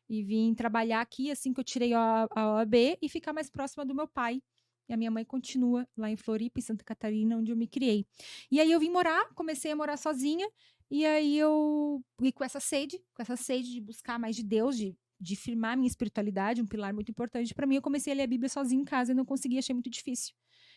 e vim trabalhar aqui assim que eu tirei a OAB e ficar mais próxima do meu pai. E a minha mãe continua lá em Floripa, em Santa Catarina, onde eu me criei. E aí eu vim morar, comecei a morar sozinha, e aí eu e com essa sede de buscar mais de Deus, de firmar minha espiritualidade, um pilar muito importante para mim, eu comecei a ler a Bíblia sozinha em casa e não consegui, achei muito difícil.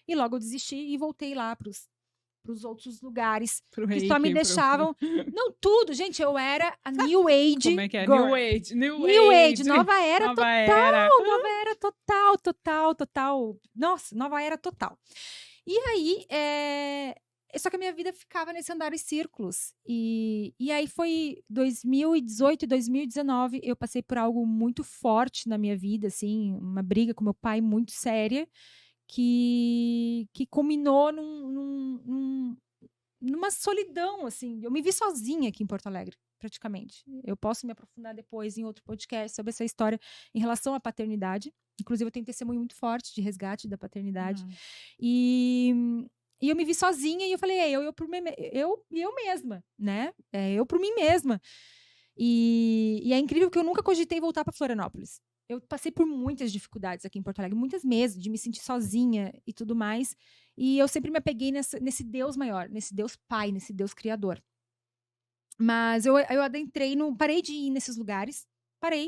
E logo eu desisti e voltei lá para os outros lugares que só me deixavam... Não tudo, gente, eu era a New Age. Como é que é? girl. New Age. Nova era Nova total. era. Nova era total. Nossa, nova era total. E aí, só que a minha vida ficava nesse andar em círculos. E aí foi 2018 e 2019, eu passei por algo muito forte na minha vida, assim, uma briga com meu pai muito séria, que culminou numa solidão, assim. Eu me vi sozinha aqui em Porto Alegre, praticamente. Eu posso me aprofundar depois em outro podcast sobre essa história em relação à paternidade. Inclusive, eu tenho testemunho muito forte de resgate da paternidade. E eu me vi sozinha e eu falei, eu mesma, né? Eu por mim mesma. E é incrível que eu nunca cogitei voltar para Florianópolis. Eu passei por muitas dificuldades aqui em Porto Alegre, muitas mesmo, de me sentir sozinha e tudo mais. E eu sempre me apeguei nesse Deus maior, nesse Deus Pai, nesse Deus Criador. Mas eu adentrei, parei de ir nesses lugares,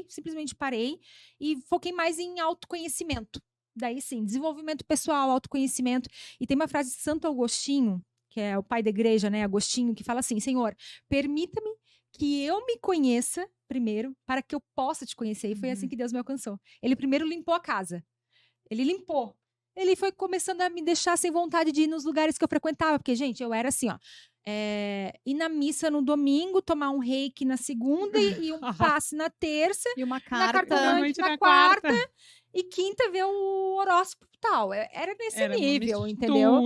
simplesmente parei e foquei mais em autoconhecimento. Daí sim, desenvolvimento pessoal, autoconhecimento. E tem uma frase de Santo Agostinho, que é o pai da igreja, né, Agostinho, que fala assim: Senhor, permita-me que eu me conheça primeiro, para que eu possa te conhecer. E foi assim que Deus me alcançou. Ele primeiro limpou a casa. Ele limpou. Ele foi começando a me deixar sem vontade de ir nos lugares que eu frequentava. Porque, gente, eu era assim, ó. Ir na missa no domingo, tomar um reiki na segunda e um passe na terça. E uma Na carta. cartomante na quarta. E quinta ver o horóscopo tal. Era nesse nível, entendeu?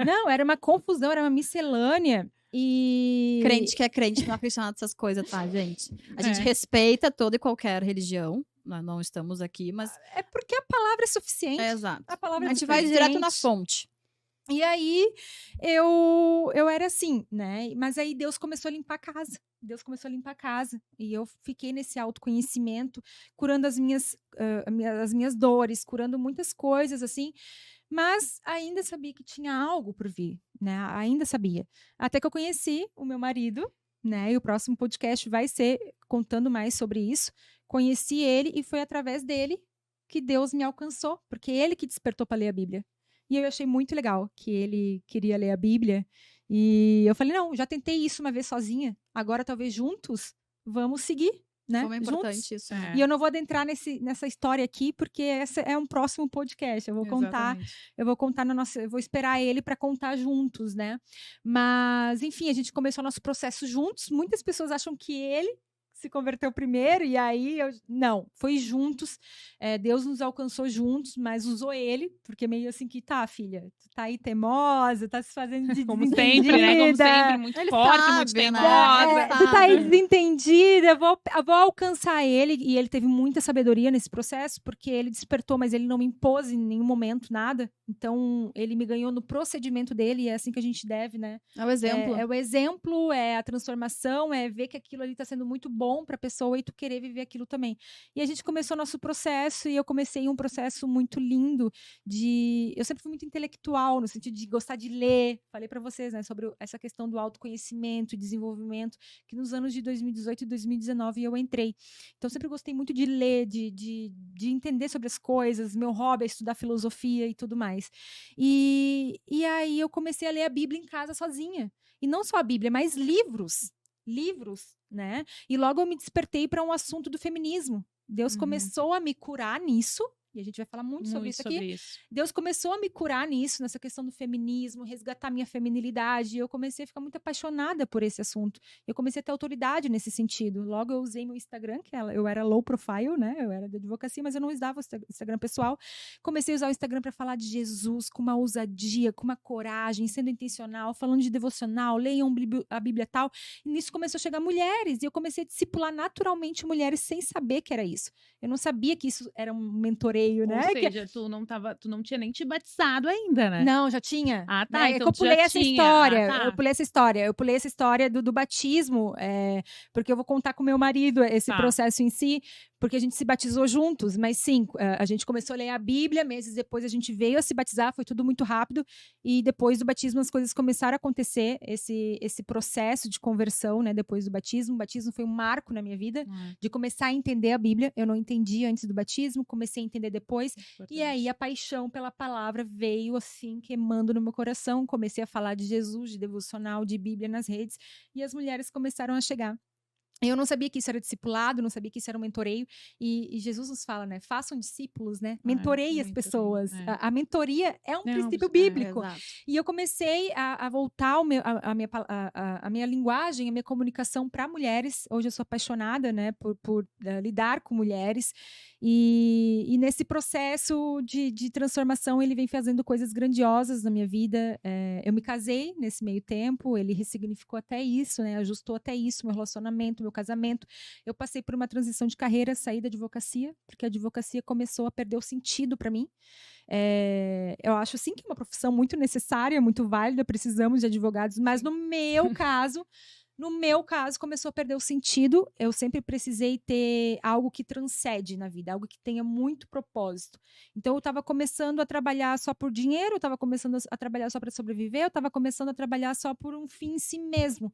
Não, era uma confusão, era uma miscelânea. E... Crente que é crente não acredita nessas coisas, tá, gente? A gente respeita toda e qualquer religião. Nós não estamos aqui, mas... É porque a palavra é suficiente. Exato. A gente vai direto na fonte. E aí, eu era assim, né? Mas aí Deus começou a limpar a casa. E eu fiquei nesse autoconhecimento, curando as minhas dores, curando muitas coisas, assim. Mas ainda sabia que tinha algo por vir, né? Ainda sabia. Até que eu conheci o meu marido, né? E o próximo podcast vai ser contando mais sobre isso. Conheci ele e foi através dele que Deus me alcançou, porque ele que despertou para ler a Bíblia. E eu achei muito legal que ele queria ler a Bíblia. E eu falei, não, já tentei isso uma vez sozinha. Agora, talvez juntos, vamos seguir, né? Como é importante juntos. isso. E eu não vou adentrar nessa história aqui, porque esse é um próximo podcast. Eu vou contar eu vou esperar ele para contar juntos, né? Mas, enfim, a gente começou nosso processo juntos. Muitas pessoas acham que ele se converteu primeiro, e aí não, foi juntos, Deus nos alcançou juntos, mas usou ele, porque meio assim que, tá, filha, tu tá aí teimosa, tá se fazendo de como sempre, né, como sempre, muito ele forte, sabe, muito né? teimosa. Tu tá aí desentendida, eu vou alcançar ele, e ele teve muita sabedoria nesse processo, porque ele despertou, mas ele não me impôs em nenhum momento nada, então ele me ganhou no procedimento dele, e é assim que a gente deve, né? É o exemplo. É o exemplo, é a transformação, é ver que aquilo ali tá sendo muito bom para a pessoa e tu querer viver aquilo também. E a gente começou nosso processo e eu comecei um processo muito lindo eu sempre fui muito intelectual, no sentido de gostar de ler. Falei para vocês, né, sobre essa questão do autoconhecimento e desenvolvimento, que nos anos de 2018 e 2019 eu entrei. Então, sempre gostei muito de ler, de entender sobre as coisas. Meu hobby é estudar filosofia e tudo mais. E aí eu comecei a ler a Bíblia em casa sozinha. E não só a Bíblia, mas livros, né? E logo eu me despertei para um assunto do feminismo. Deus começou a me curar nisso, e a gente vai falar muito sobre isso aqui. sobre isso. Deus começou a me curar nisso, nessa questão do feminismo, resgatar minha feminilidade, e eu comecei a ficar muito apaixonada por esse assunto. Eu comecei a ter autoridade nesse sentido. Logo eu usei meu Instagram, eu era low profile, né? Eu era da advocacia, mas eu não usava o Instagram pessoal. Comecei a usar o Instagram para falar de Jesus com uma ousadia, com uma coragem, sendo intencional, falando de devocional, leiam a Bíblia tal. E nisso começou a chegar mulheres, e eu comecei a discipular naturalmente mulheres sem saber que era isso. Eu não sabia que isso era um mentoreio, né? Ou seja, tu não tinha nem te batizado ainda, né? Não, já tinha. Ah, tá. Né? Então É que eu pulei essa história. Ah, tá. Eu pulei essa história do batismo, porque eu vou contar com meu marido esse processo em si, porque a gente se batizou juntos, mas sim, a gente começou a ler a Bíblia, meses depois a gente veio a se batizar, foi tudo muito rápido, e depois do batismo as coisas começaram a acontecer, esse processo de conversão, né, depois do batismo. O batismo foi um marco na minha vida, de começar a entender a Bíblia. Eu não entendia antes do batismo, comecei a entender depois, e aí a paixão pela palavra veio assim, queimando no meu coração. Comecei a falar de Jesus, de devocional, de Bíblia nas redes, e as mulheres começaram a chegar. Eu não sabia que isso era discipulado, não sabia que isso era um mentoreio, e Jesus nos fala, né, façam discípulos, né, mentoreie as pessoas. A mentoria é um princípio bíblico. E eu comecei a voltar a minha linguagem, a minha comunicação para mulheres. Hoje eu sou apaixonada, né, por lidar com mulheres, e nesse processo de transformação ele vem fazendo coisas grandiosas na minha vida. Eu me casei nesse meio tempo, ele ressignificou até isso, né, ajustou até isso, meu relacionamento, meu casamento. Eu passei por uma transição de carreira, saí da advocacia, porque a advocacia começou a perder o sentido para mim. Eu acho sim que é uma profissão muito necessária, muito válida, precisamos de advogados, mas no meu caso, começou a perder o sentido. Eu sempre precisei ter algo que transcende na vida, algo que tenha muito propósito. Então, eu estava começando a trabalhar só por dinheiro, eu estava começando a trabalhar só para sobreviver, eu estava começando a trabalhar só por um fim em si mesmo.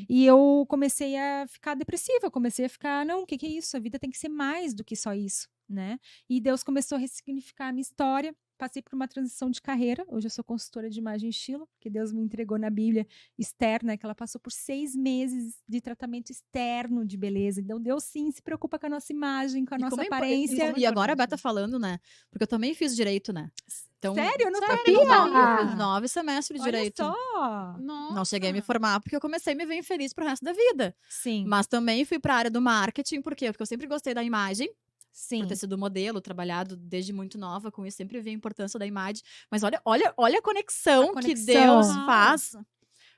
E eu comecei a ficar depressiva, comecei a ficar, não, o que é isso? A vida tem que ser mais do que só isso, né? E Deus começou a ressignificar a minha história. Passei por uma transição de carreira. Hoje eu sou consultora de imagem e estilo, porque Deus me entregou na Bíblia externa, que ela passou por 6 meses de tratamento externo de beleza. Então Deus sim se preocupa com a nossa imagem, com a nossa aparência. E agora a Beta falando, né? Porque eu também fiz direito, né? Então, sério? Eu não sabia! Eu fiz 9 semestres de direito. Olha só! Não cheguei a me formar, porque eu comecei a me ver infeliz pro resto da vida. Sim. Mas também fui pra área do marketing, por quê? Porque eu sempre gostei da imagem. Sim. Por ter sido modelo, trabalhado desde muito nova com isso, sempre vi a importância da imagem. Mas olha a conexão que Deus faz.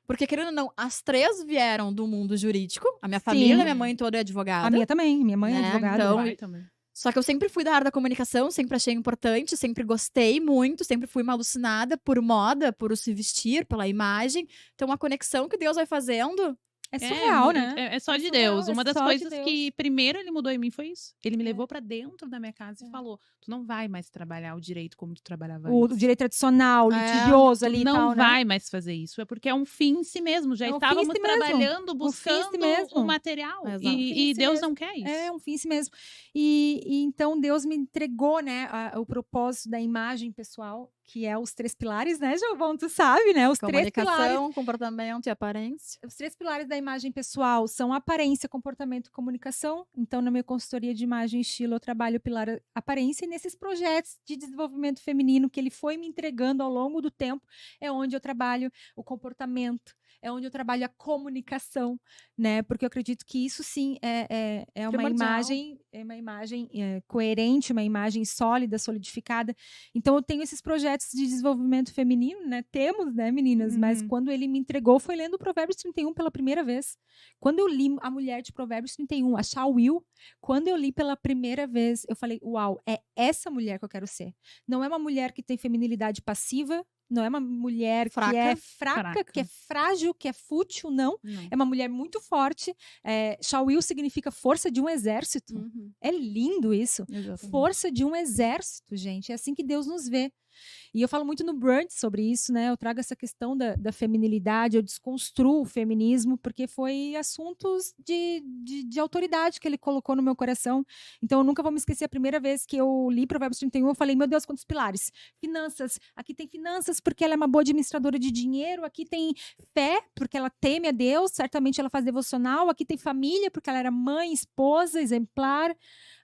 Porque, querendo ou não, as 3 vieram do mundo jurídico. A minha família, minha mãe toda é advogada. A minha também, minha mãe é advogada. Então, só que eu sempre fui da área da comunicação, sempre achei importante, sempre gostei muito, sempre fui uma alucinada por moda, por se vestir, pela imagem. Então, a conexão que Deus vai fazendo... É surreal, né? É só de Deus. Uma das coisas que primeiro ele mudou em mim foi isso. Ele me levou pra dentro da minha casa e falou, tu não vai mais trabalhar o direito como tu trabalhava antes. O direito tradicional, litigioso ali e tal, não vai mais fazer isso. É porque é um fim em si mesmo. Já estávamos trabalhando, buscando o material. E Deus não quer isso. É um fim em si mesmo. E então Deus me entregou, né, o propósito da imagem pessoal, que é os 3 pilares, né, Giovão? Tu sabe, né? Os 3 pilares. Comunicação, comportamento e aparência. Os 3 pilares da imagem pessoal são aparência, comportamento e comunicação. Então, na minha consultoria de imagem e estilo, eu trabalho o pilar aparência. E nesses projetos de desenvolvimento feminino que ele foi me entregando ao longo do tempo, é onde eu trabalho o comportamento, é onde eu trabalho a comunicação, né? Porque eu acredito que isso sim é uma imagem, coerente, uma imagem sólida, solidificada. Então eu tenho esses projetos de desenvolvimento feminino, né? Temos, né, meninas? Mas quando ele me entregou, foi lendo Provérbios 31 pela primeira vez. Quando eu li A Mulher de Provérbios 31, a Shaul, quando eu li pela primeira vez, eu falei, uau, é essa mulher que eu quero ser. Não é uma mulher que tem feminilidade passiva, não é uma mulher que é fraca, que é frágil, que é fútil, não. É uma mulher muito forte. Shaul significa força de um exército. É lindo isso. Exatamente. Força de um exército, gente. É assim que Deus nos vê. E eu falo muito no Brunch sobre isso, né? Eu trago essa questão da feminilidade, eu desconstruo o feminismo, porque foi assuntos de autoridade que ele colocou no meu coração. Então, eu nunca vou me esquecer a primeira vez que eu li Provérbios 31, eu falei, meu Deus, quantos pilares? Finanças, aqui tem finanças, Deus, porque ela é uma boa administradora de dinheiro. Aqui tem fé, porque ela teme a Deus. Certamente ela faz devocional. Aqui tem família, porque ela era mãe, esposa, exemplar.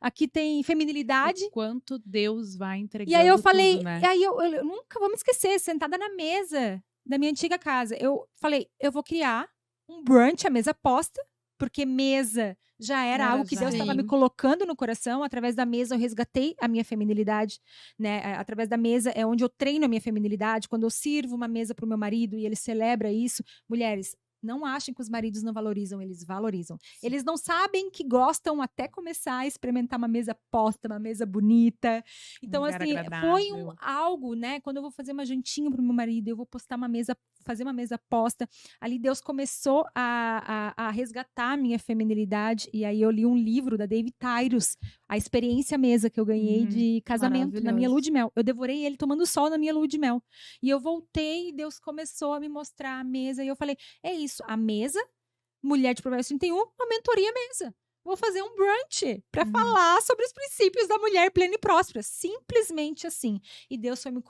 Aqui tem feminilidade. O quanto Deus vai entregando. E aí eu falei, tudo, né? eu nunca vou me esquecer, sentada na mesa da minha antiga casa, eu falei, eu vou criar um brunch, a mesa posta, porque mesa já era algo que Deus estava me colocando no coração. Através da mesa eu resgatei a minha feminilidade, né? Através da mesa é onde eu treino a minha feminilidade. Quando eu sirvo uma mesa para o meu marido e ele celebra isso, mulheres, não achem que os maridos não valorizam, eles valorizam. Sim. Eles não sabem que gostam até começar a experimentar uma mesa posta, uma mesa bonita. Então, lugar assim, agradável. foi algo, né? Quando eu vou fazer uma jantinha pro meu marido, eu vou postar uma mesa, fazer uma mesa posta. Ali Deus começou a resgatar a minha feminilidade. E aí eu li um livro da David Tyrus, A Experiência Mesa, que eu ganhei de casamento, na minha lua de mel. Eu devorei ele tomando sol na minha lua de mel. E eu voltei e Deus começou a me mostrar a mesa. E eu falei, é isso, a mesa, Mulher de Provérbios 31, uma mentoria mesa. Vou fazer um brunch para falar sobre os princípios da mulher plena e próspera. Simplesmente assim. E Deus foi me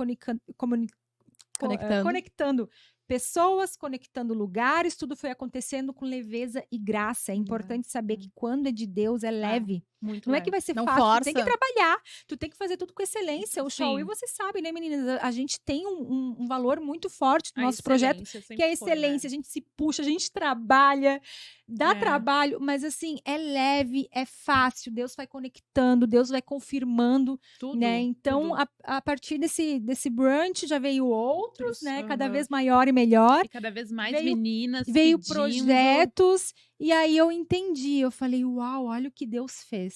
conectando pessoas, conectando lugares, tudo foi acontecendo com leveza e graça. É importante saber que quando é de Deus, é leve. Muito Não leve. é que vai ser Não fácil, força. tu tem que trabalhar, tu tem que fazer tudo com excelência. O show, Sim. e você sabe, né, meninas? A gente tem um valor muito forte no A nosso projeto, excelência sempre que é a foi, né? excelência. A gente se puxa, a gente trabalha, dá É. trabalho, mas assim, é leve, é fácil. Deus vai conectando, Deus vai confirmando, Tudo, né? Então, tudo. a partir desse brunch já veio outros, né? Cada aham. vez maior e melhor. E cada vez mais Veio- meninas Veio pedindo. projetos, e aí eu entendi. Eu falei, uau, olha o que Deus fez.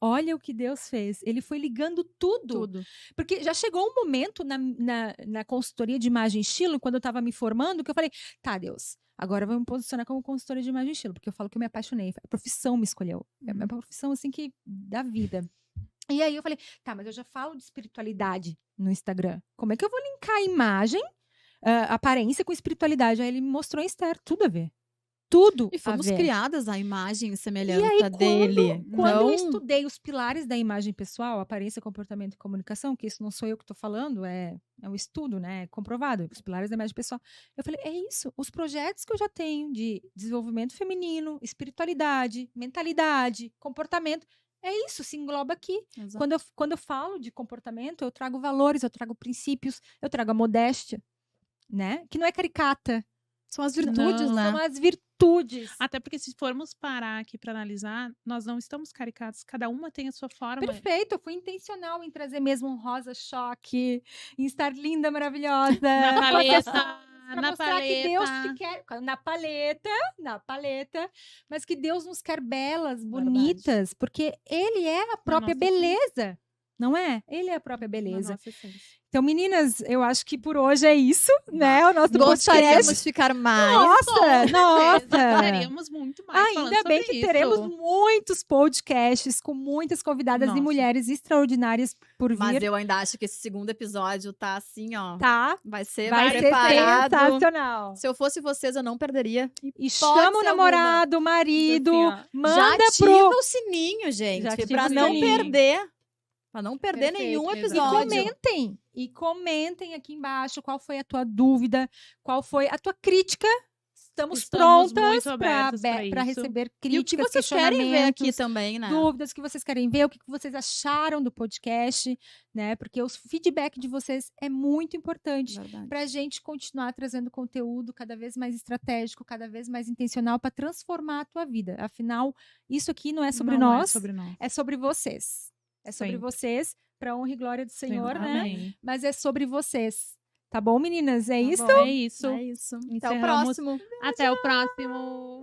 Olha o que Deus fez. Ele foi ligando tudo. Porque já chegou um momento na consultoria de imagem e estilo, quando eu estava me formando, que eu falei, tá, Deus, agora eu vou me posicionar como consultora de imagem e estilo, porque eu falo que eu me apaixonei. A profissão me escolheu. É uma profissão, assim, que da vida. E aí eu falei, tá, mas eu já falo de espiritualidade no Instagram. Como é que eu vou linkar a imagem, aparência com espiritualidade? Aí ele me mostrou em Esther, tudo a ver. Tudo E fomos a ver. criadas à imagem e E semelhança aí, dele. quando eu Então, estudei os pilares da imagem pessoal, aparência, comportamento e comunicação, que isso não sou eu que estou falando, é um estudo, né? Comprovado, os pilares da imagem pessoal. Eu falei, é isso. Os projetos que eu já tenho de desenvolvimento feminino, espiritualidade, mentalidade, comportamento, é isso, se engloba aqui. exato. Quando eu falo de comportamento, eu trago valores, eu trago princípios, eu trago a modéstia, né? Que não é caricata. São as virtudes, Não, né? São as virtudes. Até porque se formos parar aqui para analisar, nós não estamos caricatos. Cada uma tem a sua forma. Perfeito, eu fui intencional em trazer mesmo um rosa choque, em estar linda, maravilhosa. Na paleta. Pra Na mostrar que Deus te paleta. quer. Na paleta, mas que Deus nos quer belas, Verdade. bonitas, porque Ele é a própria nossa beleza. Não é? Ele é a própria Na beleza. nossa essência. Então, meninas, eu acho que por hoje é isso, né? O nosso Gostaríamos podcast. de ficar mais. Nossa! Poderíamos muito mais falando Ainda bem sobre que isso. teremos muitos podcasts com muitas convidadas e Nossa. mulheres extraordinárias por Mas vir. eu ainda acho que esse segundo episódio tá assim, ó. Tá? Vai ser Vai ser preparado. sensacional. Se eu fosse vocês, eu não perderia. E chama o ser namorado, o marido, Assim, ó. manda Já ativa pro... o sininho, gente, Já ativa pra o não sininho. perder. Pra não perder Perfeito, nenhum exato. episódio. E comentem aqui embaixo qual foi a tua dúvida, qual foi a tua crítica. Estamos Estamos prontas muito abertas pra para isso. receber E o que críticas, vocês querem ver aqui questionamentos, também, né? dúvidas que vocês querem ver, o que vocês acharam do podcast, né? Porque o feedback de vocês é muito importante Verdade. para a gente continuar trazendo conteúdo cada vez mais estratégico, cada vez mais intencional para transformar a tua vida. Afinal, isso aqui não é sobre Não nós, É sobre nós. é sobre vocês. É sobre Sempre. vocês, para honra e glória do Senhor, né? Amém. Mas é sobre vocês. Tá bom, meninas? É isso? É isso. É isso. Até o Encerramos. próximo. Até o próximo.